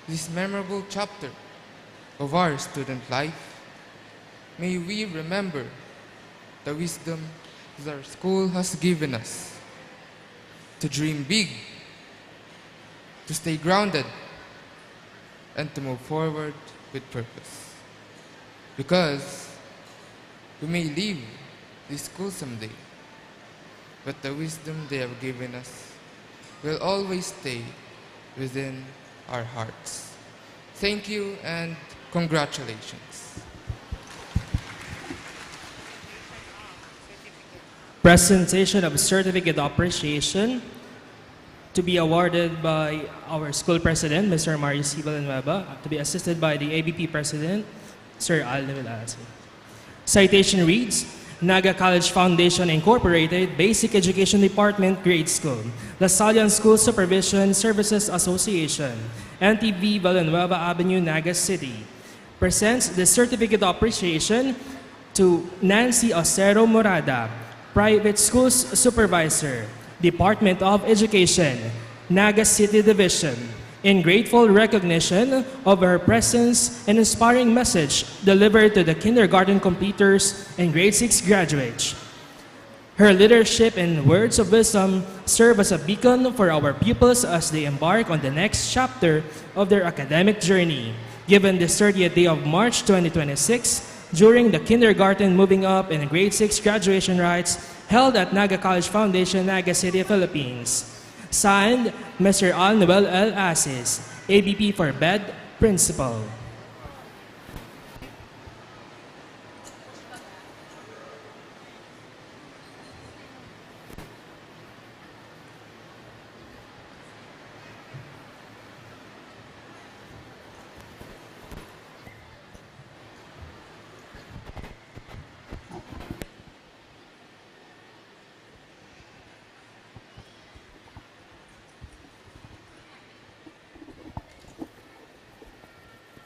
this memorable chapter of our student life, may we remember the wisdom that our school has given us to dream big, to stay grounded, and to move forward with purpose. Because we may leave this school someday, but the wisdom they have given us will always stay within our hearts. Thank you and congratulations. Presentation of Certificate of Appreciation to be awarded by our school president, Mr. Mario C. Villanueva, to be assisted by the ABP president, Sir Aldo Velasco. Citation reads, Naga College Foundation Incorporated, Basic Education Department, Grade School, La Sallian School Supervision Services Association, NTV Villanueva Avenue, Naga City, presents the Certificate of Appreciation to Nancy Ocero Morada, Private Schools Supervisor, Department of Education, Naga City Division, in grateful recognition of her presence and inspiring message delivered to the kindergarten completers and grade 6 graduates. Her leadership and words of wisdom serve as a beacon for our pupils as they embark on the next chapter of their academic journey. Given the 30th day of March 2026, during the kindergarten moving up and grade 6 graduation rites held at Naga College Foundation, Naga City, Philippines. Signed, Mr. Al Noel L. Asis, ABP for BED Principal.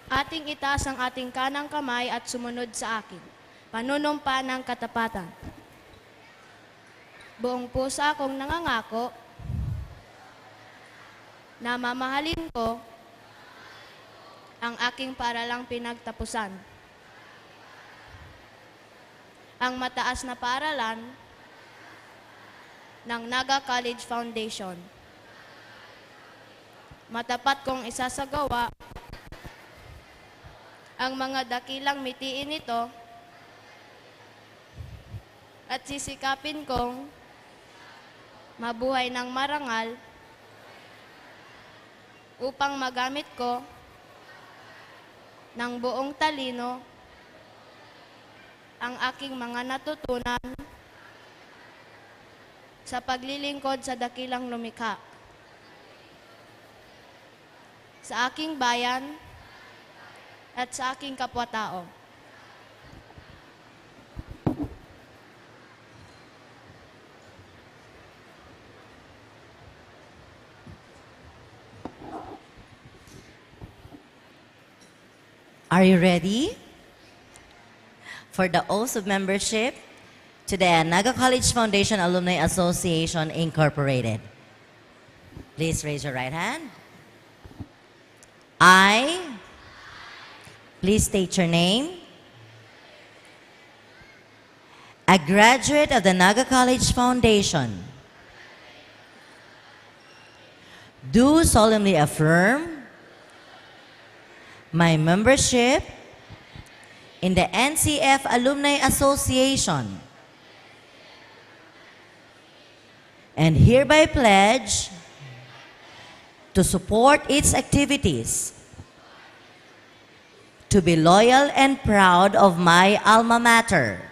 Ating itaas ang ating kanang kamay at sumunod sa akin. Panunumpa ng katapatan. Buong puso akong nangangako na mamahalin ko ang aking paaralang pinagtapusan. Ang mataas na paaralan ng Naga College Foundation. Matapat kong isasagawa ang mga dakilang mitiin nito at sisikapin kong mabuhay ng marangal upang magamit ko ng buong talino ang aking mga natutunan sa paglilingkod sa dakilang lumikha. Sa aking bayan at sa aking kapwa-tao. Are you ready for the oath of membership to the Naga College Foundation Alumni Association Incorporated? Please raise your right hand. Please state your name. A graduate of the Naga College Foundation. Do solemnly affirm my membership in the NCF Alumni Association and hereby pledge to support its activities, to be loyal and proud of my alma mater,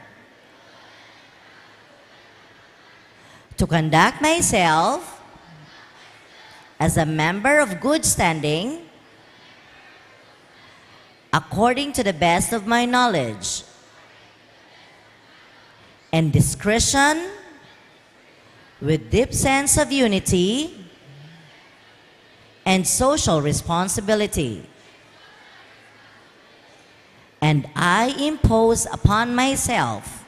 to conduct myself as a member of good standing according to the best of my knowledge and discretion with deep sense of unity and social responsibility. And I impose upon myself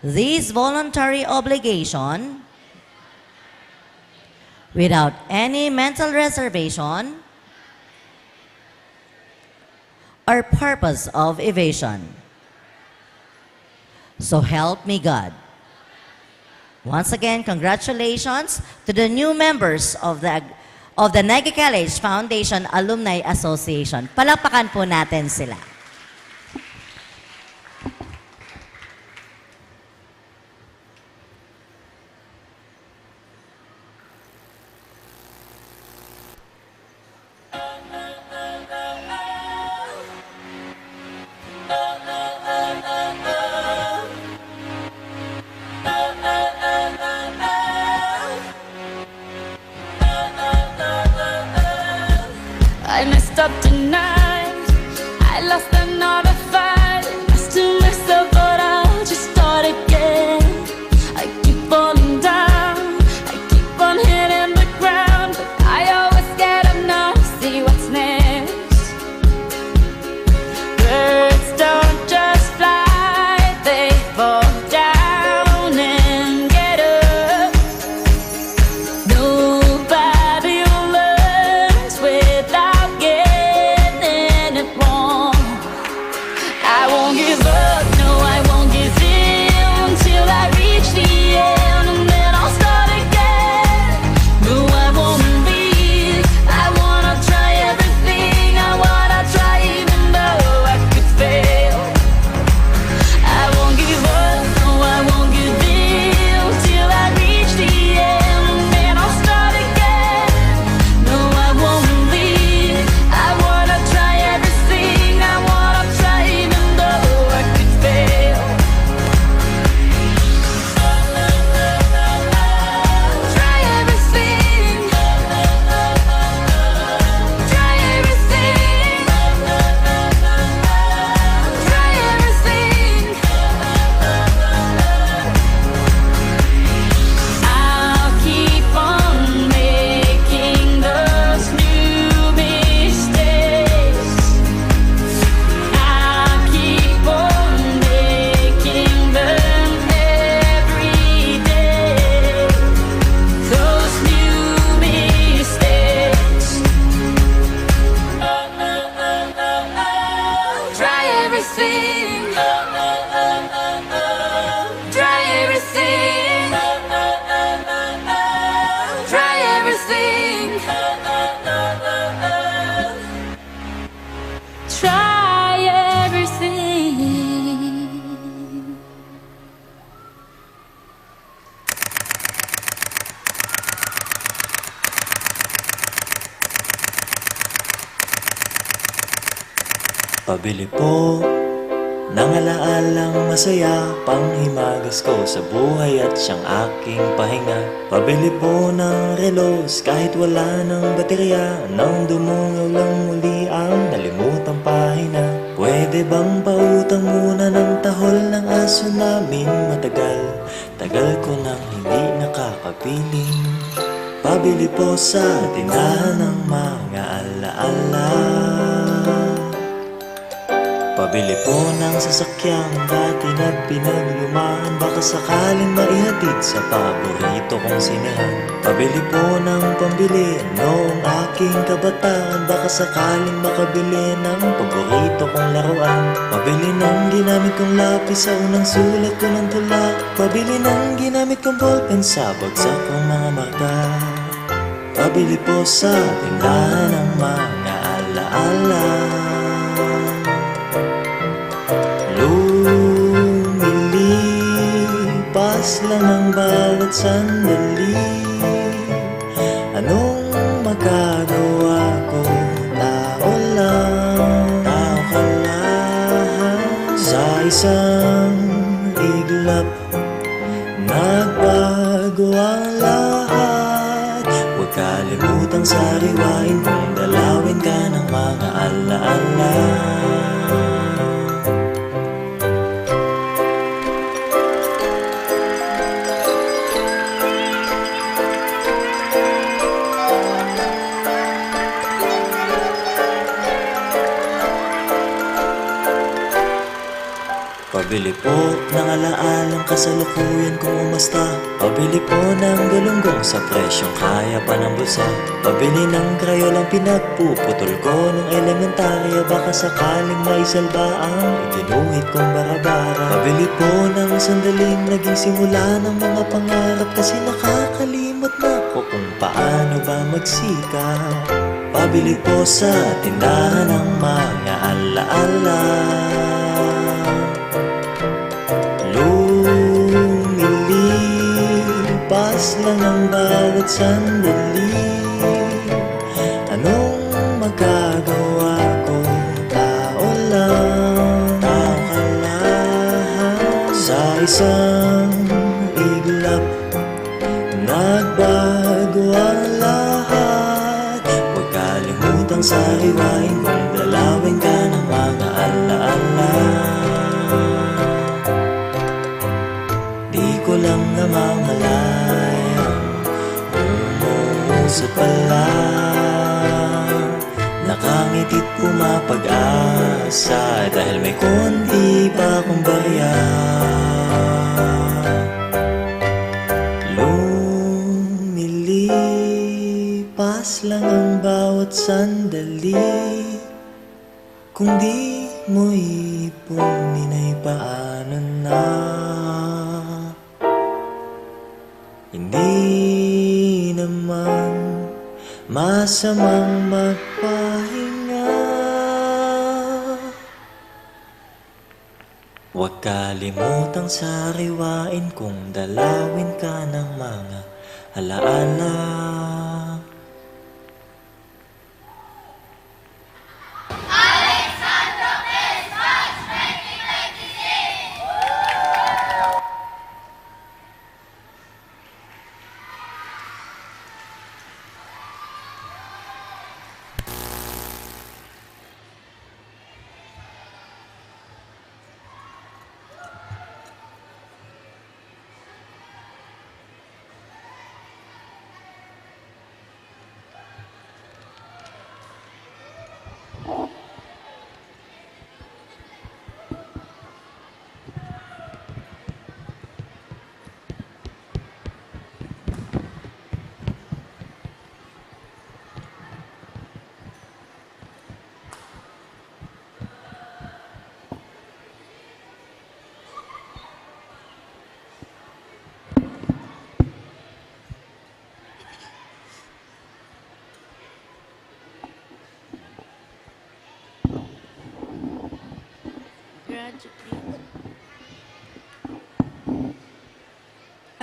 this voluntary obligation without any mental reservation or purpose of evasion. So help me God. Once again, congratulations to the new members of the Naga College Foundation Alumni Association. Palakpakan po natin sila. I lost another fight. Lost to myself, but I'll just start again. I keep falling down, I keep on hitting the ground, but I always get up now to see what's next. Birds don't just fly, they fall down and get up. Nobody learns without getting it wrong. I won't give up, no, I won't give in till I reach the end, and then I'll start again. No, I won't leave. I wanna try everything. I wanna try even though I could fail. I won't give up, no, I won't give in till I reach the end, and then I'll start again. No, I won't leave. I wanna try everything. I wanna try even though I could fail. Try everything. Try everything. Try everything. I'll keep on making those new mistakes. I'll keep on making them every day. Those new mistakes. Try everything. Try everything. Try everything. Try everything. Pabili po ng alaalang masaya, panghimagas ko sa buhay at siyang aking pahinga. Pabili po ng relos kahit wala ng baterya, nang dumungaw lang muli ang nalimutang pahina. Pwede bang pautang muna ng tahol ng aso namin matagal? Tagal ko nang hindi nakakapiling. Pabili po sa tindahan ng mga alaala. Pabili po ng sasakyang dati na pinaglumaan, baka sakaling maihatid sa paborito kong sinehan. Pabili po ng pambili noong aking kabataan, baka sakaling makabili ng paborito kong laruan. Pabili ng ginamit kong lapis sa unang sulat ko ng tula. Pabili ng ginamit kong ballpen sa bagsak kong mga marka. Pabili po sa tindahan ng mga alaala. Lumilipas lang ang bawat sandali. Anong magagawa ko? Tao lang, tao ka lang. Sa isang iglap, nagbago ang lahat. Huwag kalimutang sariwain kung dalawin ka ng mga alaala. Pabili po ng alaalang kasalukuyan kung umasta. Pabili po ng galunggong sa presyong kaya pa ng bulsa. Pabili ng krayolang pinagpuputol ko nung elementarya, baka sakaling maisalba ang iginuhit kong barabara. Pabili po ng sandaling naging simula ng mga pangarap, kasi nakakalimot na ko kung paano ba magsikap. Pabili po sa tindahan ng mga alaala. Lumilipas lang ang bawat sandali. Anong magagawa ko? Tao lang, tao ka lang. Sa isang iglap, nagbago ang lahat. Huwag kalimutang sariwain kung dalawin ka ng mga mag-isa dahil may konti pa akong barya. Lumilipas lang ang bawat sandali. Kung di mo ipunin ay paano na? Hindi naman masamang magpahinga. Huwag kalimutang sariwain kung dalawin ka ng mga alaala.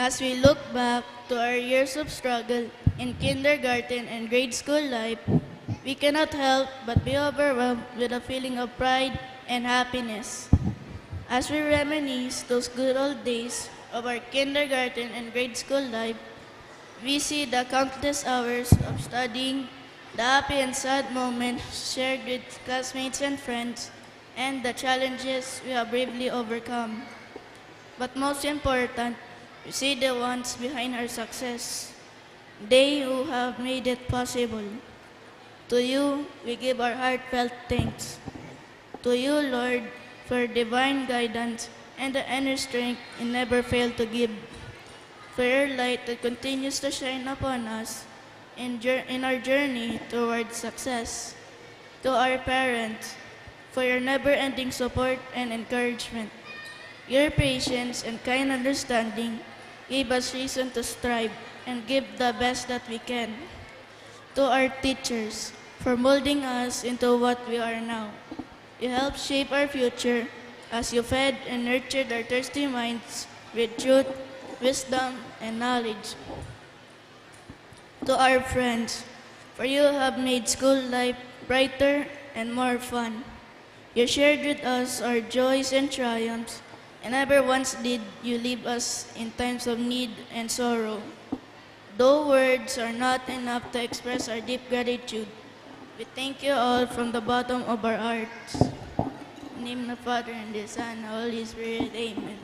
As we look back to our years of struggle in kindergarten and grade school life, we cannot help but be overwhelmed with a feeling of pride and happiness. As we reminisce those good old days of our kindergarten and grade school life, we see the countless hours of studying, the happy and sad moments shared with classmates and friends, and the challenges we have bravely overcome. But most important, we see the ones behind our success, they who have made it possible. To you, we give our heartfelt thanks. To you, Lord, for divine guidance and the inner strength you never fail to give. For your light that continues to shine upon us in our journey towards success. To our parents, for your never-ending support and encouragement. Your patience and kind understanding give us reason to strive and give the best that we can. To our teachers, for molding us into what we are now. You help shape our future as you fed and nurtured our thirsty minds with truth, wisdom, and knowledge. To our friends, for you have made school life brighter and more fun. You shared with us our joys and triumphs, and never once did you leave us in times of need and sorrow. Though words are not enough to express our deep gratitude, we thank you all from the bottom of our hearts. In the name of the Father, and the Son, and the Holy Spirit, amen.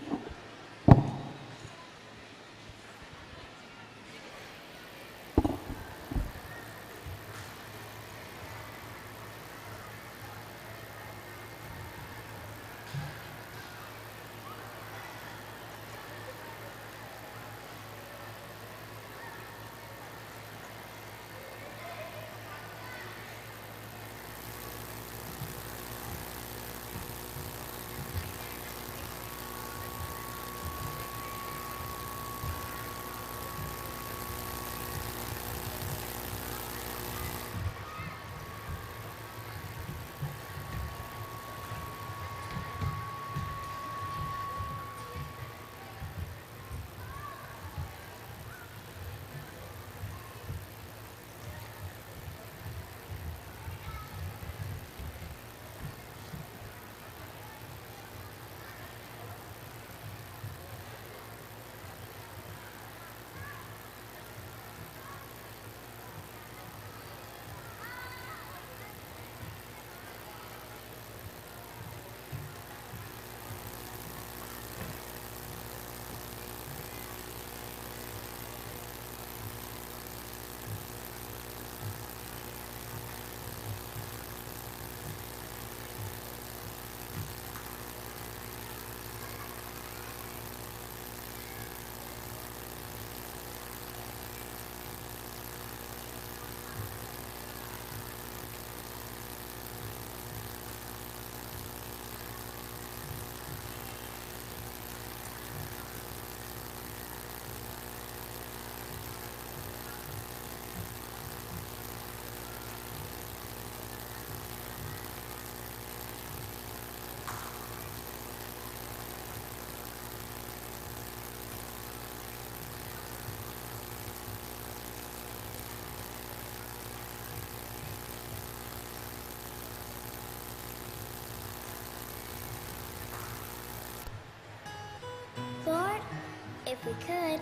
we could,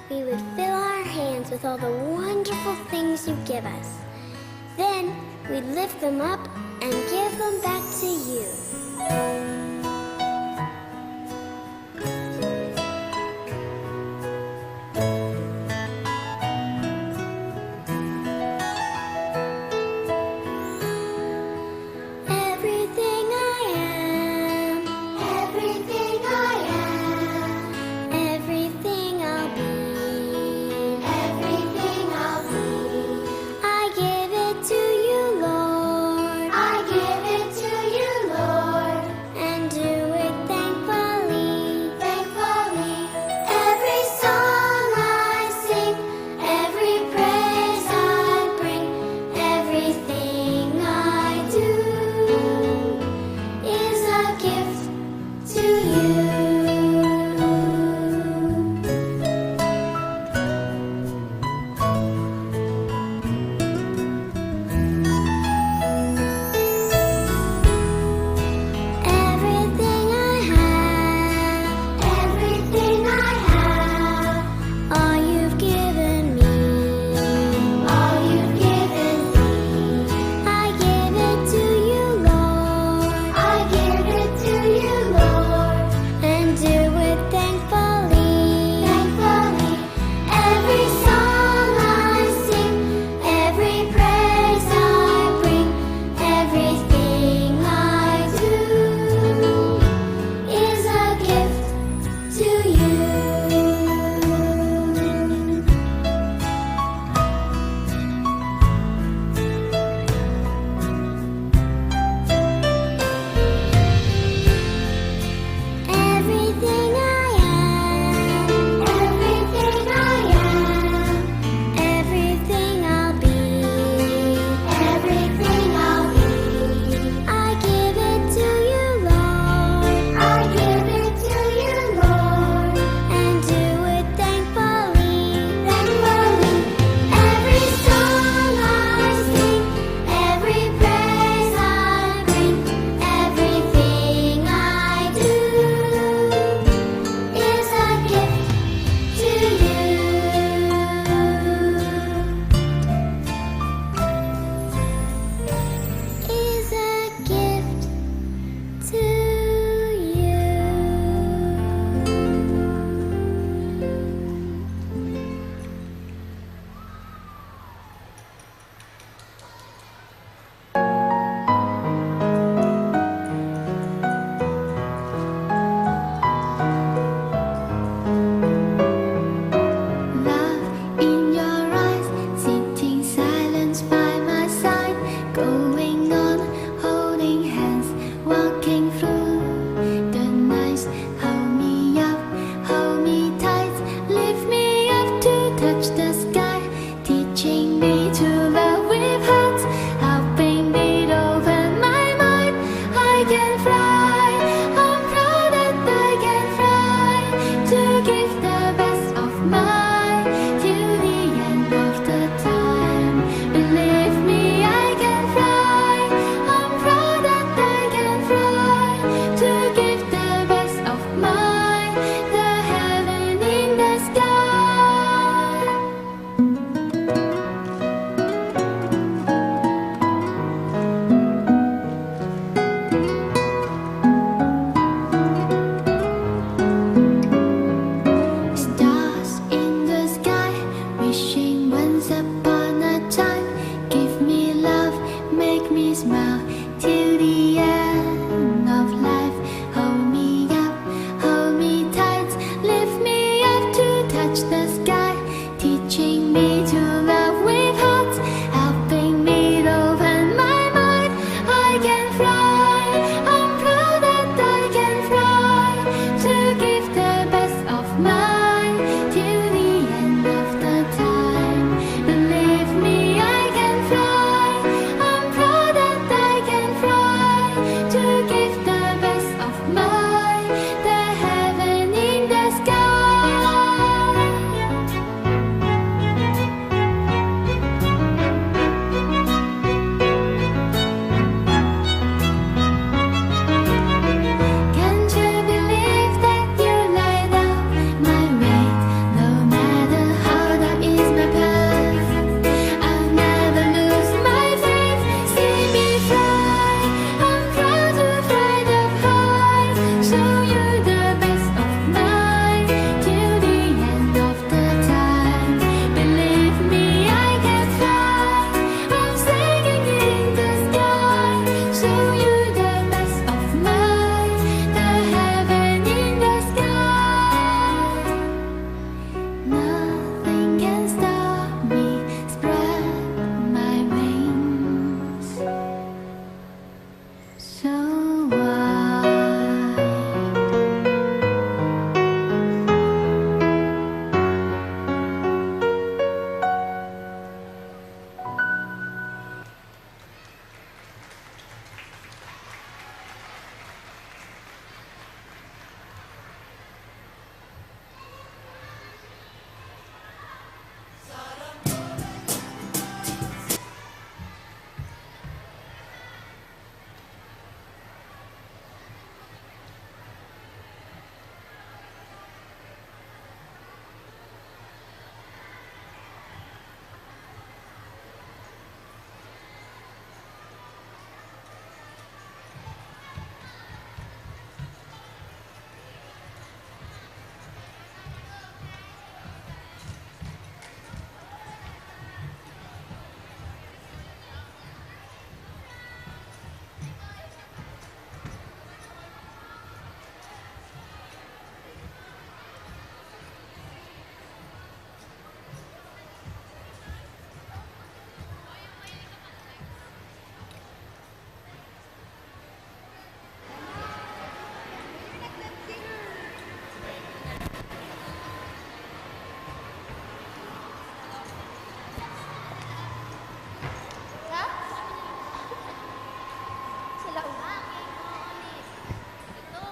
we would fill our hands with all the wonderful things you give us. Then we'd lift them up and give them back to you.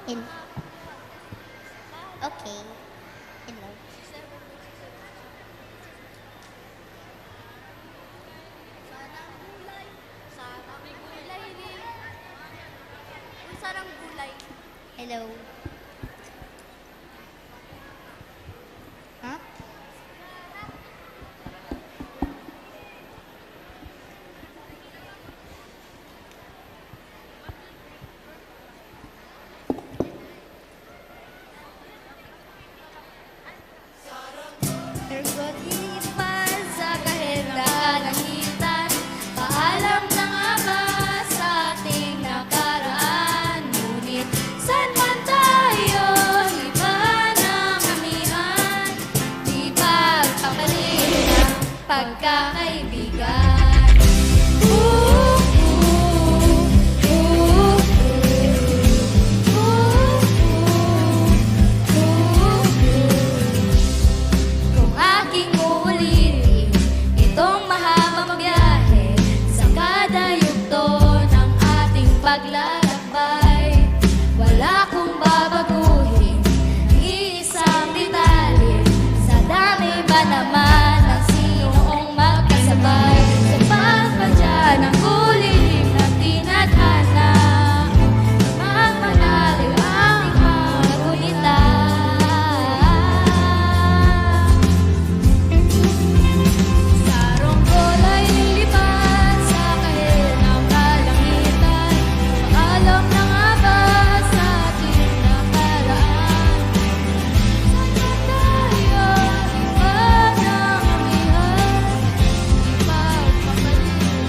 Okay. Hello. Hello. Huh? Ergot ilipan sa kahit na kalangitan. Paalam na nga ba sa ating nakaraan? Ngunit saan man tayo, iba ng amihan. Di pagpapalit ng pagkakaibigan. Kung aking uulitin itong mahabang biyahe sa kada yugto ng ating paglalakbay, wala kong babaguhin iisang detalye. Sa dami ba naman ng sinoong magkasabay sa pagpadya ng kulihim na tinadhana, magmanaliw ang mga gunita. Sarong kulay lilipan sa kahit ng kalangitan. Paalam na nga ba sa ating nakaraan? Saan man tayo, iba ng amihan. Di pagpapalitan.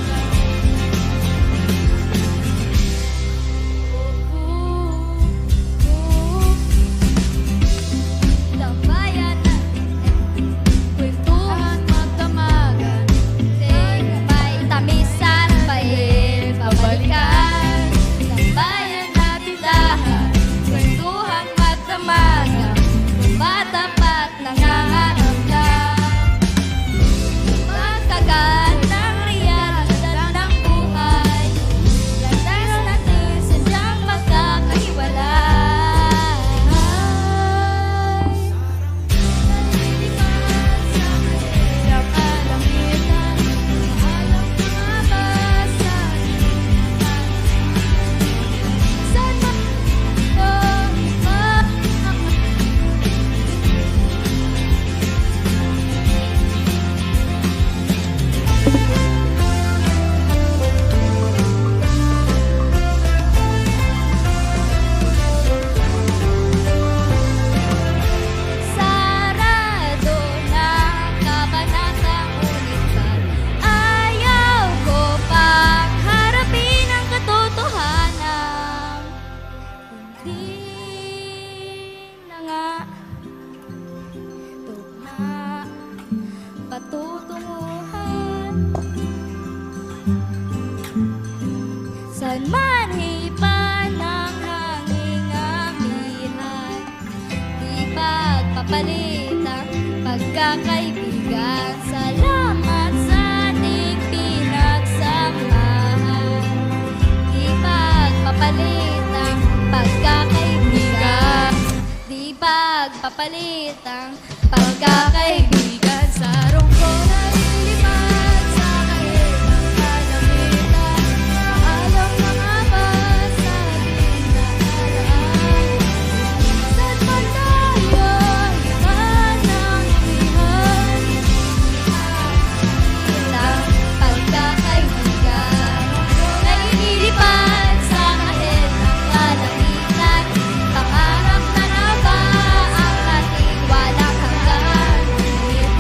Tambayan natin, kwentuhan magdamagan. May tamisan, pahin, pabalikan. Tambayan natin dahan, kwentuhan magdamagan. Matapat nangangaramdam. Magkagaan ng realidad ng buhay. Landas natin sadyang magkakahiwalay. Sa kalangitan, paalam na nga ba sa saan man sarado na kabanatang ulit ba't ayaw ko pang harapin ang katotohanan. Hindi na nga tugma patutunguhan. Saan man hipan ng hanging amihan. Di pagpapalit ang pagkakaibigan. Salamat sa ating pinagsamahan. Di pagpapalit ang pagkakaibigan. Di pagpapalit ang pagkakaibigan. Sarong kulay lilipan sa kahit ng kalangitan. Paalam na nga ba sa ating nakaraan? Saan man tayo, iba ng amihan. Ang pagkakaibigan ay nilipan sa kahit ng kalangitan. Pangarap na nga ba ang ating walang hanggan? Ngunit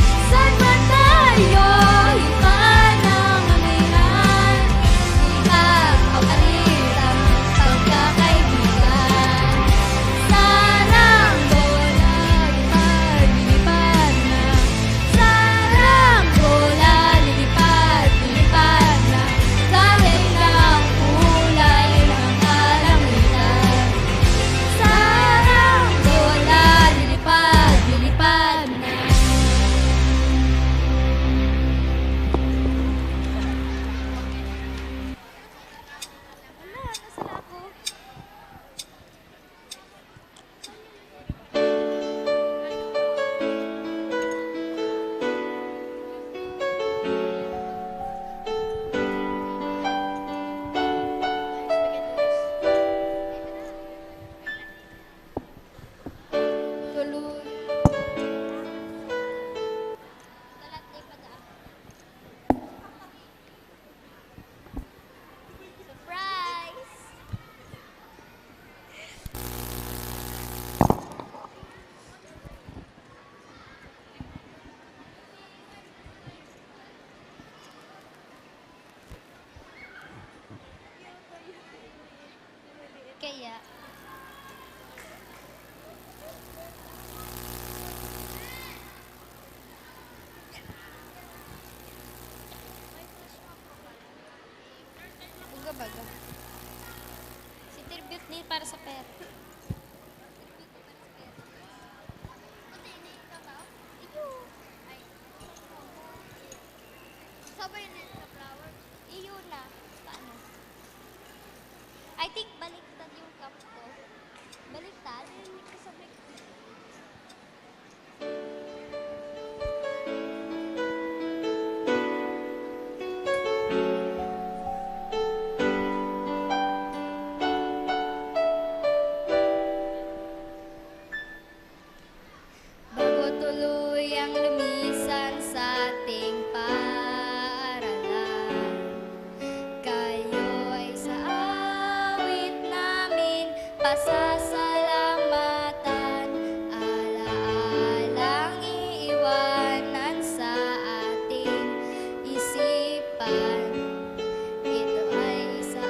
Bisaya. Buga baga. Si tribute ni para sa pera. Sabay na sa flower. Iyo na. Paano? I think baliktad yung cup ko. Baliktad? Hindi ko sa baliktad. Bago tuluyang lumisan sa ating paaralan, kayo ay sa awit namin pasasalamatan, alaalang iiwanan sa ating isipan. Ito ay sa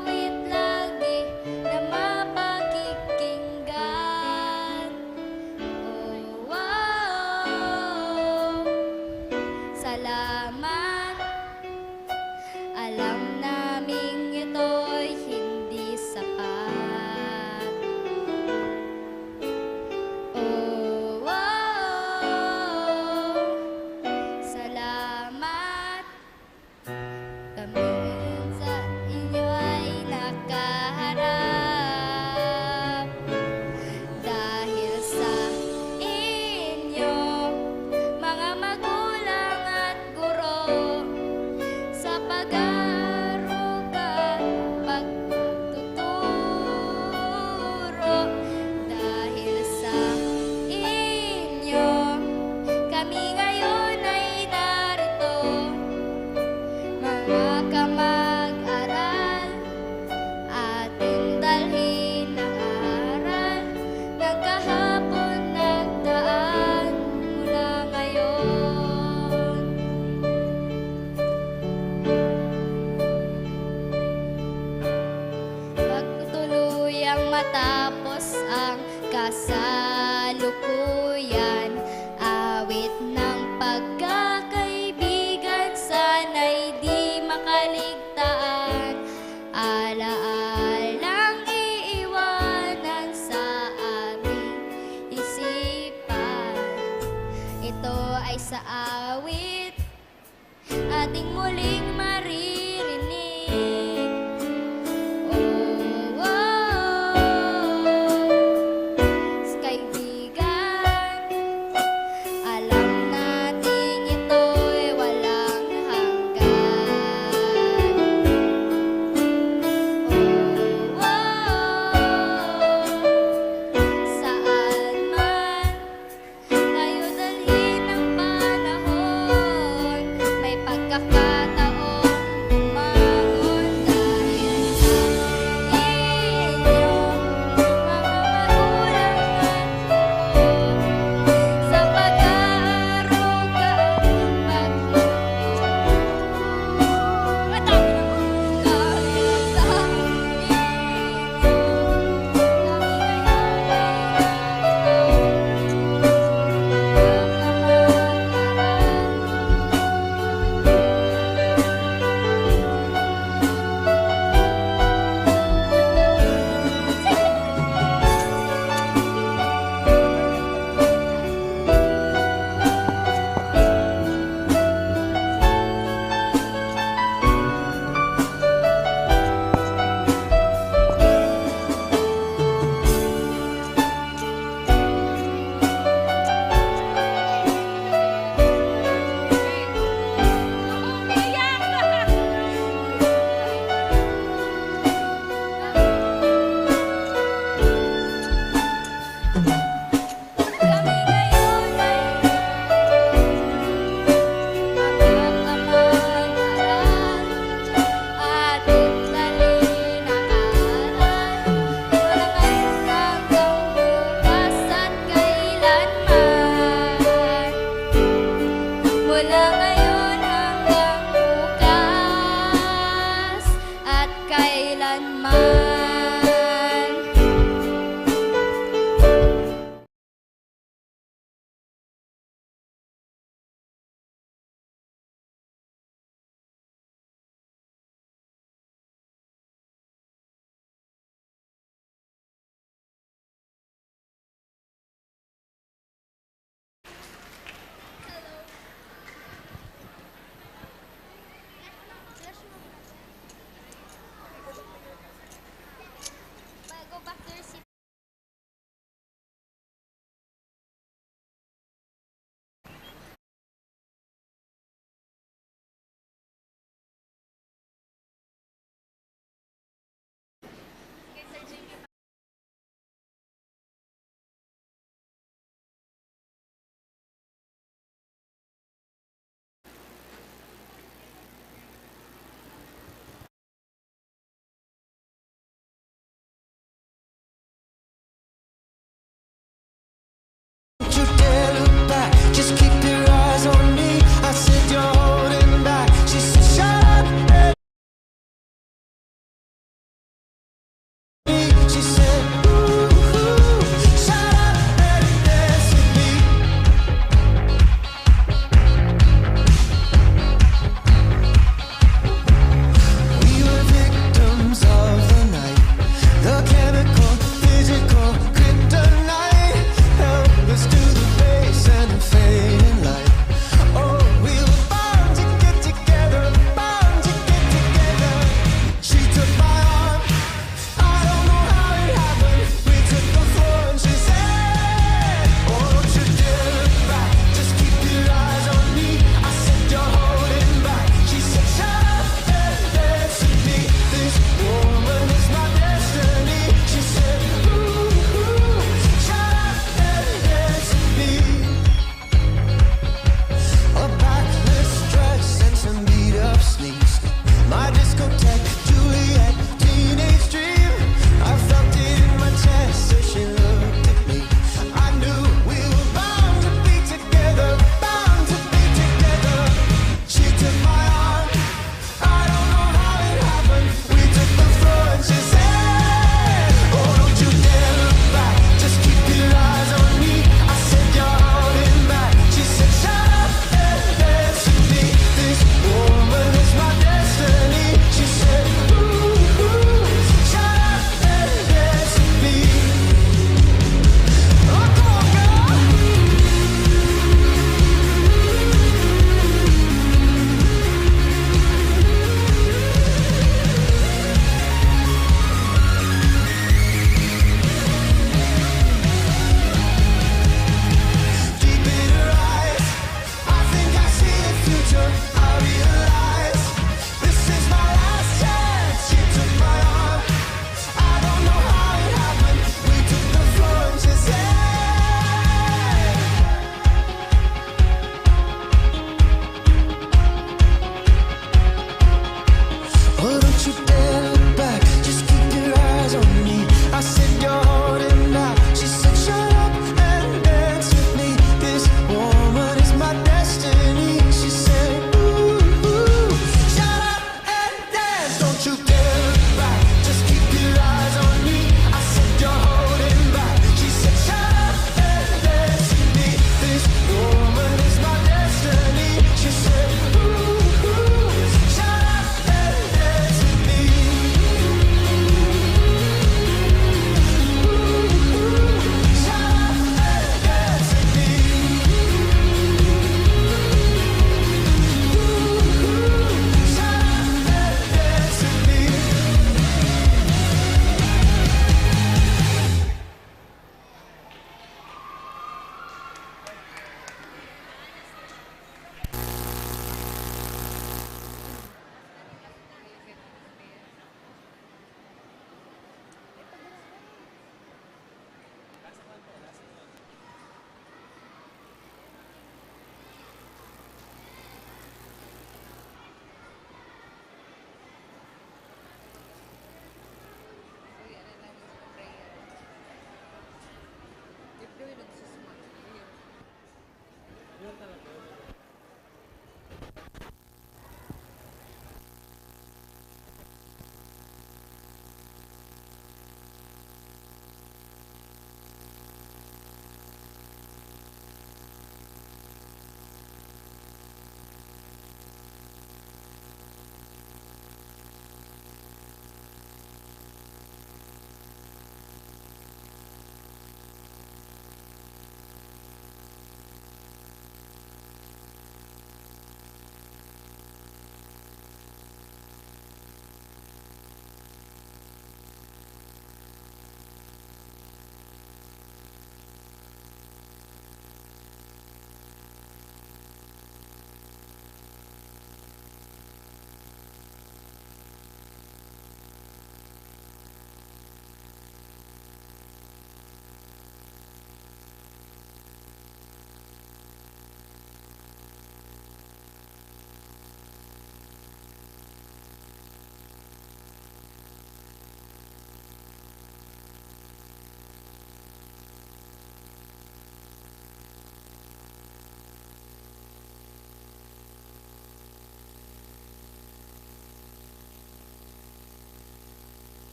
awit lagi na mapakikinggan. Oh, wow. Salamat. Alam naming ito'y hindi sapat. Oh, wow. Salamat. Kami sa inyo ay nakaharap. Dahil sa inyo, mga magulang at guro, sa pag-aaruga, pagtuturo. Dahil sa inyo, kami ngayon ay narito, mga kamag-aral, ating dalhin ang aral ng kahapon nagdaan mula ngayon. Pagtuluyang matapos ang kasalukuyan, awit ng pagkakaibigan, sana'y di makaligtaan, alaalang iiwanan sa aming isipan. Ito ay sa awit ating muling maririnig. Oh, wow. Kaibigan,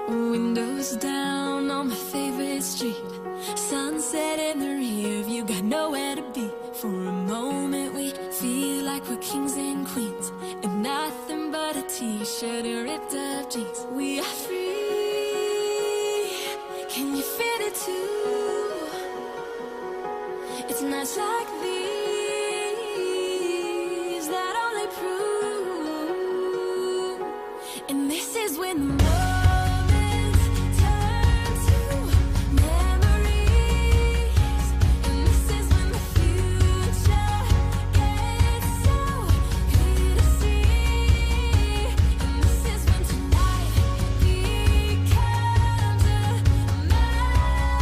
Windows down on my favorite street. Sunset in the rear view, got nowhere to be. For a moment we feel like we're kings and queens, and nothing but a t-shirt and ripped up jeans. We are free, can you feel it too? It's nights like these that only prove. And this is when the moments turn to memories. And this is when the future gets so clear to see. And this is when tonight becomes a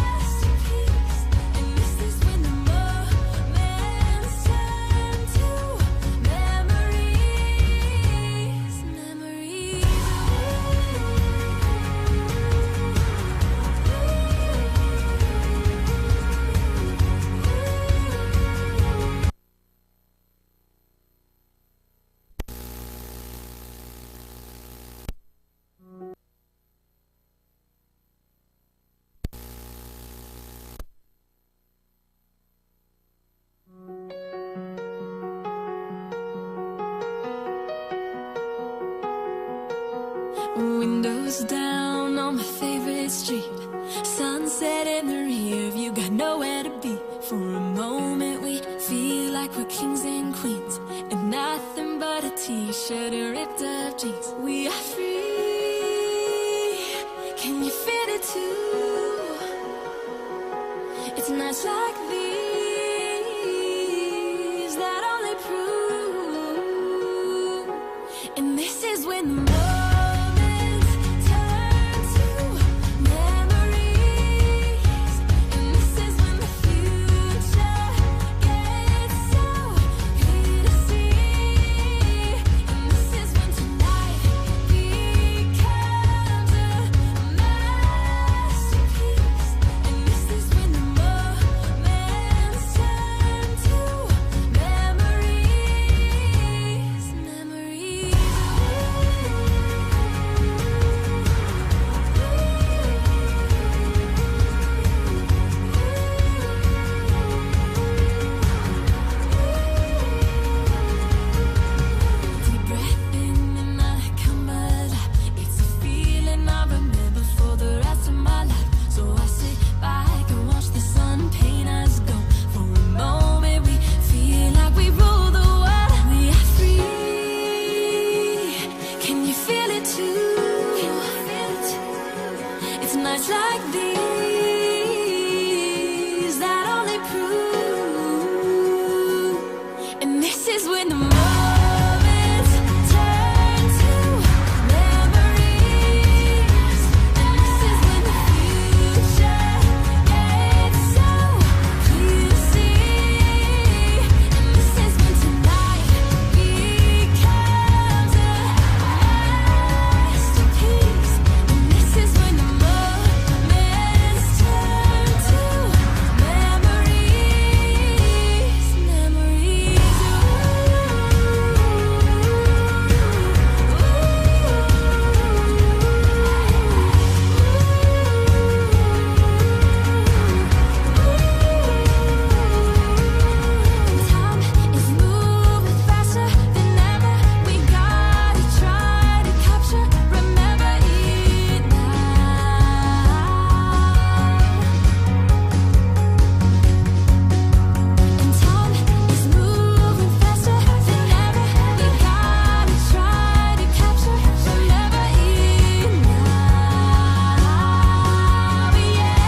masterpiece. And this is when the moments turn to memories. Memories. Windows down on my favorite street. Sunset in the rear view, got nowhere to be. For a moment we feel like we're kings and queens, and nothing but a t-shirt and ripped up jeans. We are free, can you feel it too? It's nights like these that only prove. And this is when the moments turn to memories. And this is when the future gets so clear to see. And this is when tonight becomes a masterpiece. And this is when the moments turn to memories. Memories. Deep breath in and I come alive. It's a feeling I remember for the rest of my life. So I sit back and watch the sun paint us go. For a moment we feel like we rule the world. We are free, can you feel it too? It's nights like these that only prove. And this is when the moments turn to memories. And this is when the future gets so clear to see. And this is when tonight becomes a masterpiece. And this is when the moments turn to memories. Memories. Time is moving faster than ever. We gotta try to capture, remember it now. And time is moving faster than ever. We gotta try to capture, remember it now. Yeah.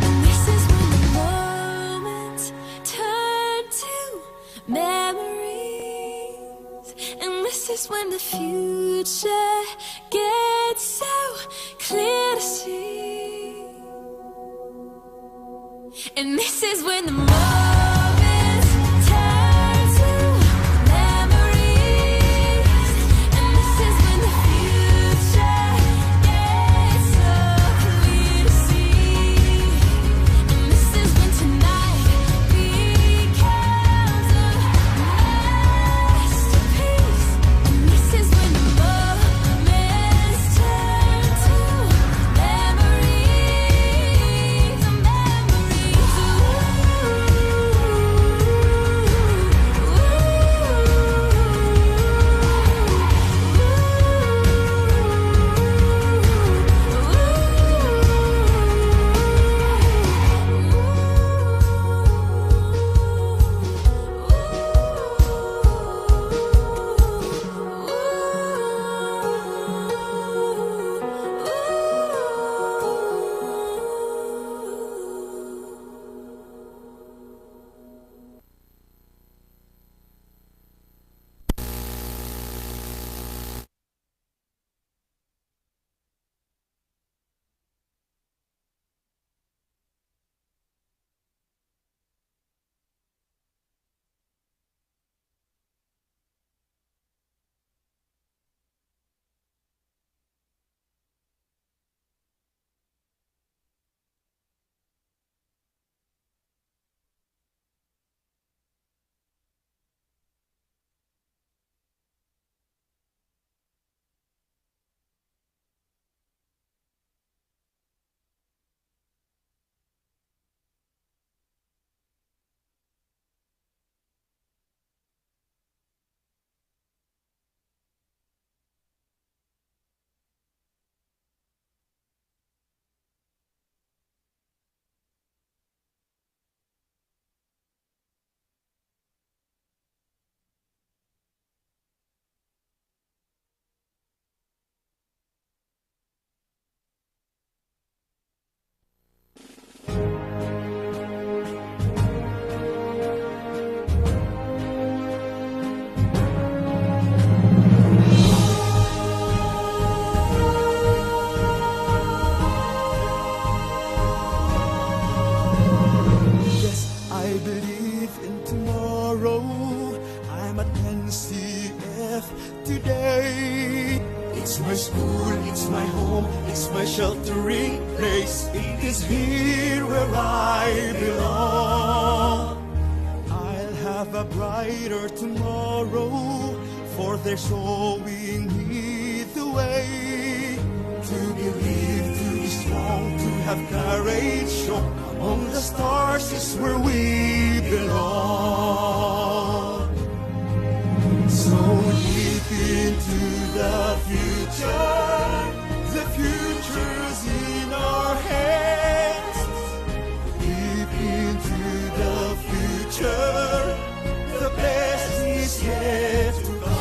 And this is when the moments turn to memories. And this is when the future gets so clear to see. And this is when the moments turn to memories. And this is when the future gets so clear to see. And this is when tonight becomes a masterpiece. And this is when the moments turn NCF today. It's my school, it's my home, it's my sheltering place. It is here where I belong. I'll have a brighter tomorrow, for they're showing me the way. To believe, to be strong, to have courage, show among the stars is where we belong. So leap into the future's in our hands. Leap into the future, the best is yet to come.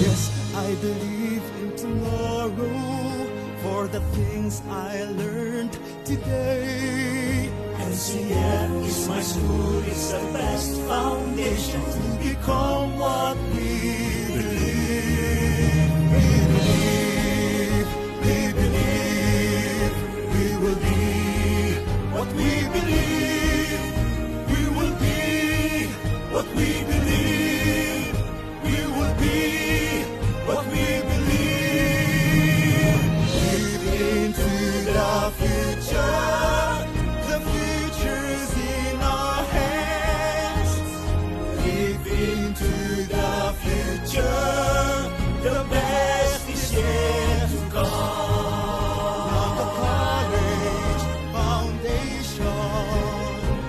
Yes, I believe in tomorrow, for the things I learned today. NCF is my school, it's the best foundation to become what we believe. We believe, we will be what we believe. We will be what we believe. We will be what we believe. Live into the future. The future's in our hands. Live into the future. The best is yet to come. Naga College Foundation.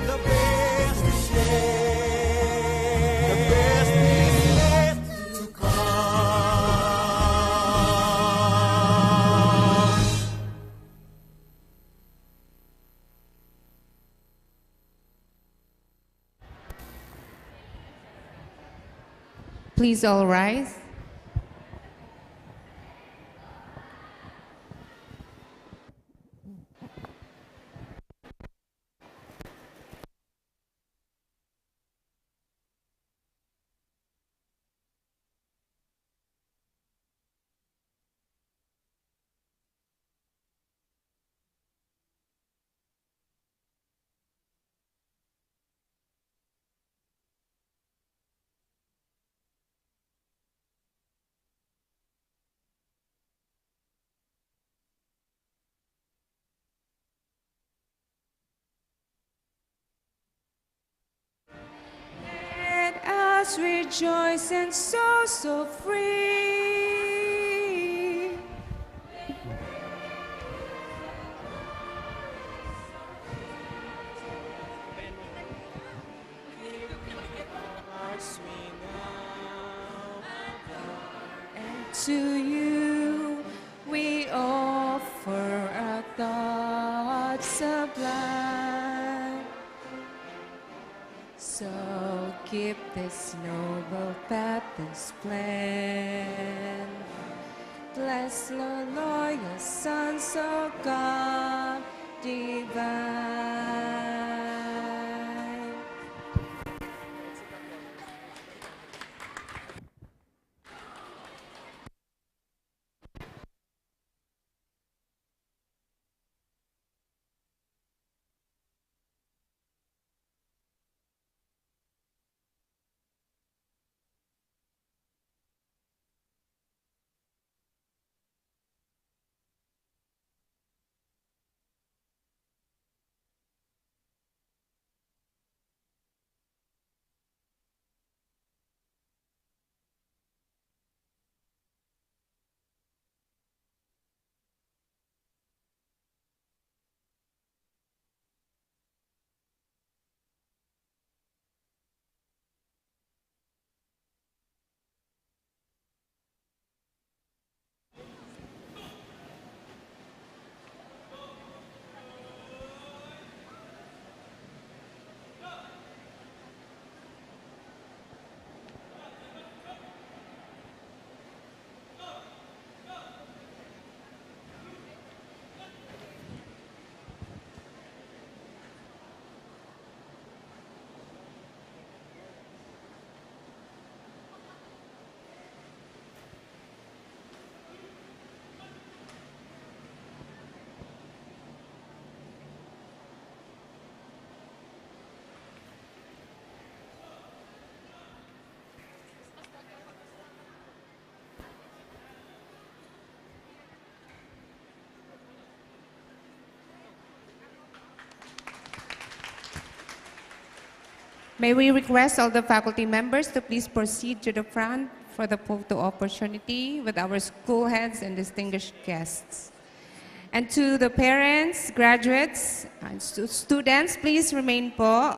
The best is yet to come. Please all rise. Let us rejoice and so free. And to you we offer our thoughts sublime. So keep this noble path and splend. Bless the loyal sons of God divine. May we request all the faculty members to please proceed to the front for the photo opportunity with our school heads and distinguished guests. And to the parents, graduates, and students, please remain po